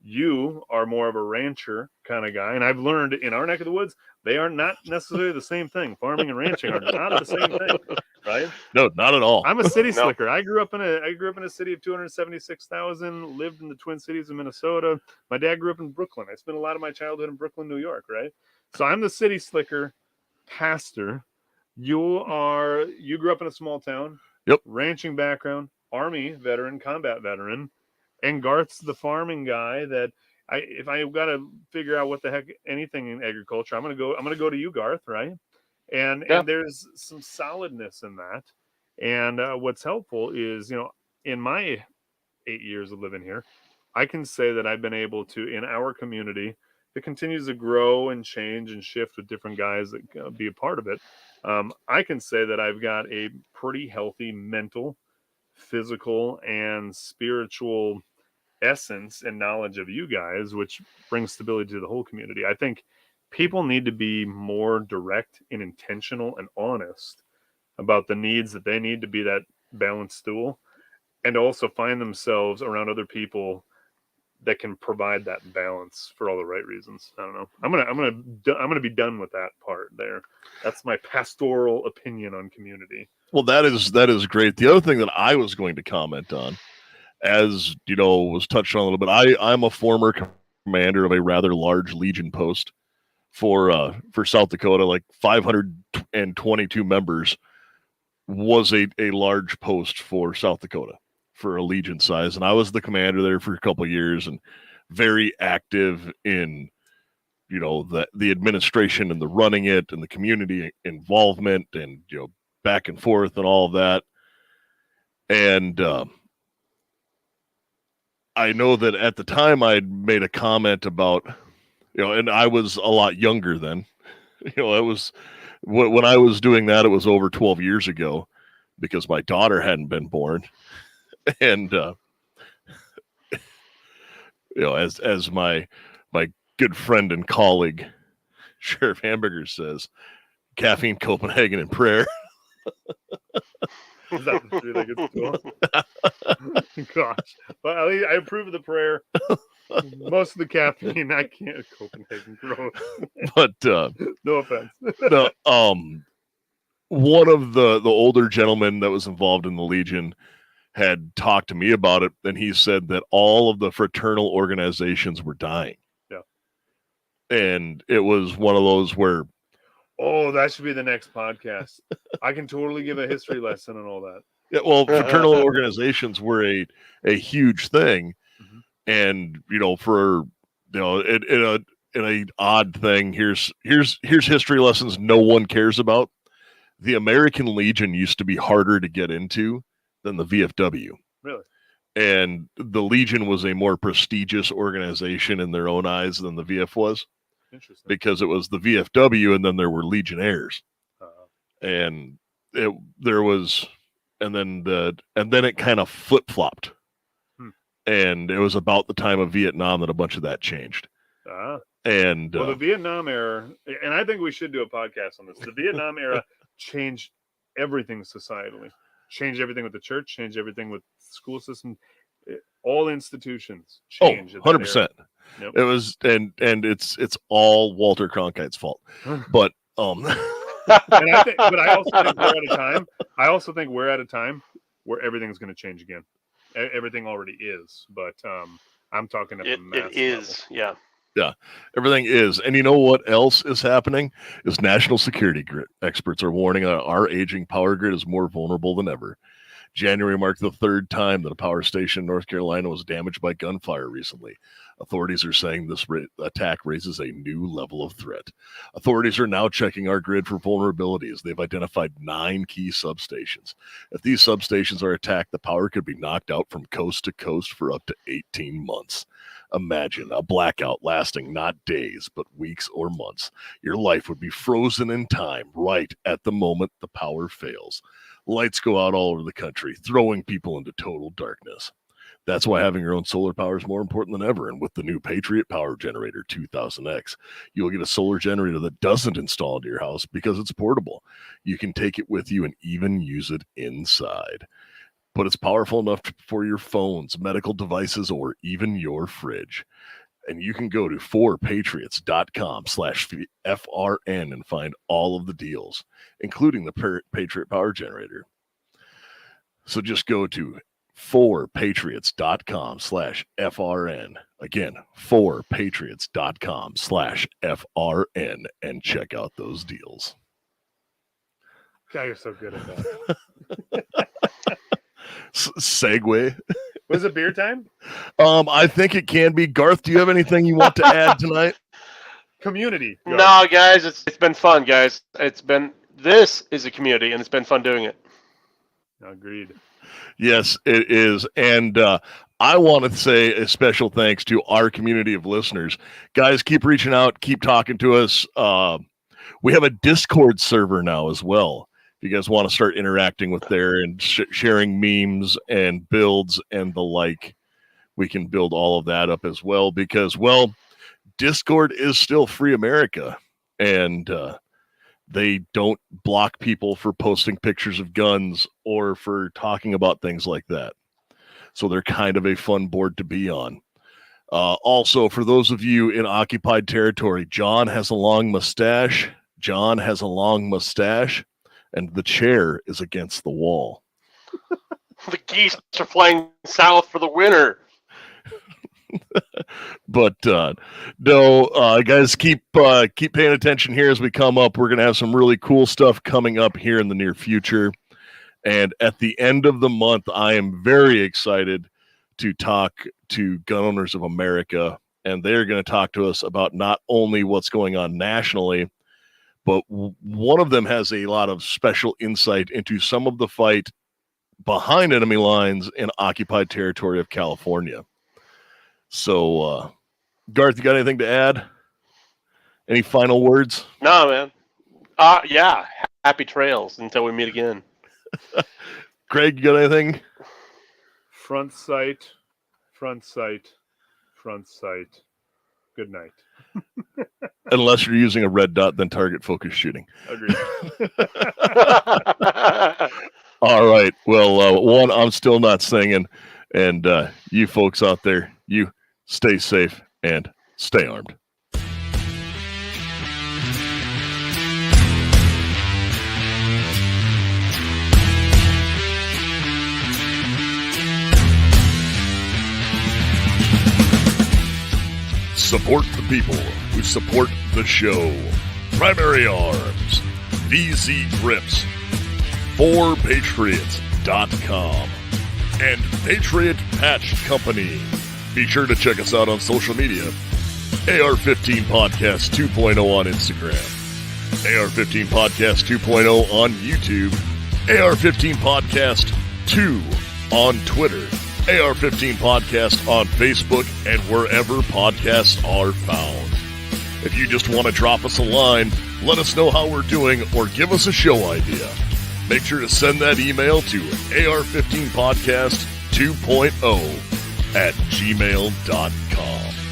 You are more of a rancher kind of guy, and I've learned in our neck of the woods, they are not necessarily the same thing. Farming and ranching are not the same thing, right? No, not at all. I'm a city slicker. I grew up in a city of 276,000. Lived in the Twin Cities of Minnesota. My dad grew up in Brooklyn. I spent a lot of my childhood in Brooklyn, New York, right? So I'm the city slicker, pastor. You grew up in a small town. Yep. Ranching background, Army veteran, combat veteran. And Garth's the farming guy that if I've got to figure out what the heck anything in agriculture, I'm gonna go to you, Garth, right? And there's some solidness in that. And what's helpful is, in my 8 years of living here, I can say that I've been able to, in our community that continues to grow and change and shift with different guys that be a part of it, I can say that I've got a pretty healthy mental, physical, and spiritual essence and knowledge of you guys, which brings stability to the whole community. I think people need to be more direct and intentional and honest about the needs that they need to be that balanced stool, and also find themselves around other people that can provide that balance for all the right reasons. I don't know. I'm gonna be done with that part there. That's my pastoral opinion on community. Well, that is great. The other thing that I was going to comment on, as was touched on a little bit, I'm a former commander of a rather large Legion post for South Dakota, like 522 members was a large post for South Dakota for a Legion size. And I was the commander there for a couple of years and very active in, the administration and the running it and the community involvement and, back and forth and all of that. And I know that at the time I'd made a comment about, and I was a lot younger then. It was when I was doing that, it was over 12 years ago because my daughter hadn't been born. And, as my good friend and colleague, Sheriff Hamburger says, caffeine, Copenhagen, and prayer. Is that the three-legged stool? Gosh. But at least I approve of the prayer. Most of the caffeine, I can't. Copenhagen growth. But no offense. One of the older gentlemen that was involved in the Legion had talked to me about it, and he said that all of the fraternal organizations were dying. Yeah. And it was one of those where, oh, that should be the next podcast. I can totally give a history lesson and all that. Yeah, well, fraternal organizations were a huge thing. Mm-hmm. And, for, in a odd thing, here's history lessons no one cares about. The American Legion used to be harder to get into than the VFW. Really? And the Legion was a more prestigious organization in their own eyes than the VF was. Interesting. Because it was the VFW, and then there were Legionnaires. And then it kind of flip-flopped. And it was about the time of Vietnam that a bunch of that changed. And the Vietnam era, and I think we should do a podcast on this. The Vietnam era changed everything societally, changed everything with the church, changed everything with the school system. All institutions changed. 100%. Yep. It was, and it's all Walter Cronkite's fault. But but I also think we're at a time where everything's going to change again. Everything already is, but I'm talking at the mass It is, level. Yeah, everything is. And you know what else is happening? Is national security experts are warning that our aging power grid is more vulnerable than ever. January marked the third time that a power station in North Carolina was damaged by gunfire recently. Authorities are saying this attack raises a new level of threat. Authorities are now checking our grid for vulnerabilities. They've identified 9 key substations. If these substations are attacked, the power could be knocked out from coast to coast for up to 18 months. Imagine a blackout lasting not days, but weeks or months. Your life would be frozen in time right at the moment the power fails. Lights go out all over the country, throwing people into total darkness. That's why having your own solar power is more important than ever. And with the new Patriot Power Generator 2000X, you'll get a solar generator that doesn't install into your house because it's portable. You can take it with you and even use it inside. But it's powerful enough for your phones, medical devices, or even your fridge. And you can go to 4patriots.com/FRN and find all of the deals, including the Patriot Power Generator. So just go to 4patriots.com/FRN. Again, 4patriots.com/FRN and check out those deals. God, you're so good at that. Segue. Was it beer time? I think it can be. Garth, do you have anything you want to add tonight? Community. Garth. No, guys, it's been fun, guys. This is a community, and it's been fun doing it. Agreed. Yes, it is. And I want to say a special thanks to our community of listeners. Guys, keep reaching out, keep talking to us. We have a Discord server now as well. If you guys want to start interacting with there and sharing memes and builds and the like, we can build all of that up as well because, well, Discord is still free America, and they don't block people for posting pictures of guns or for talking about things like that. So they're kind of a fun board to be on. Also, for those of you in occupied territory, John has a long mustache. And the chair is against the wall. The geese are flying south for the winter. But no, guys, keep paying attention here as we come up. We're going to have some really cool stuff coming up here in the near future. And at the end of the month, I am very excited to talk to Gun Owners of America. And they're going to talk to us about not only what's going on nationally, but one of them has a lot of special insight into some of the fight behind enemy lines in occupied territory of California. So, Garth, you got anything to add? Any final words? No, man. Yeah. Happy trails until we meet again. Craig, you got anything? Front sight. Good night. Unless you're using a red dot, then target focus shooting. Agreed. All right. Well, I'm still not singing. And you folks out there, you stay safe and stay armed. Support the people who support the show. Primary Arms, VZ Grips, 4patriots.com, and Patriot Patch Company. Be sure to check us out on social media. AR-15 Podcast 2.0 on Instagram. AR-15 Podcast 2.0 on YouTube. AR-15 Podcast 2 on Twitter, AR-15 Podcast on Facebook, and wherever podcasts are found. If you just want to drop us a line, let us know how we're doing, or give us a show idea, make sure to send that email to AR-15podcast 2.0 at gmail.com.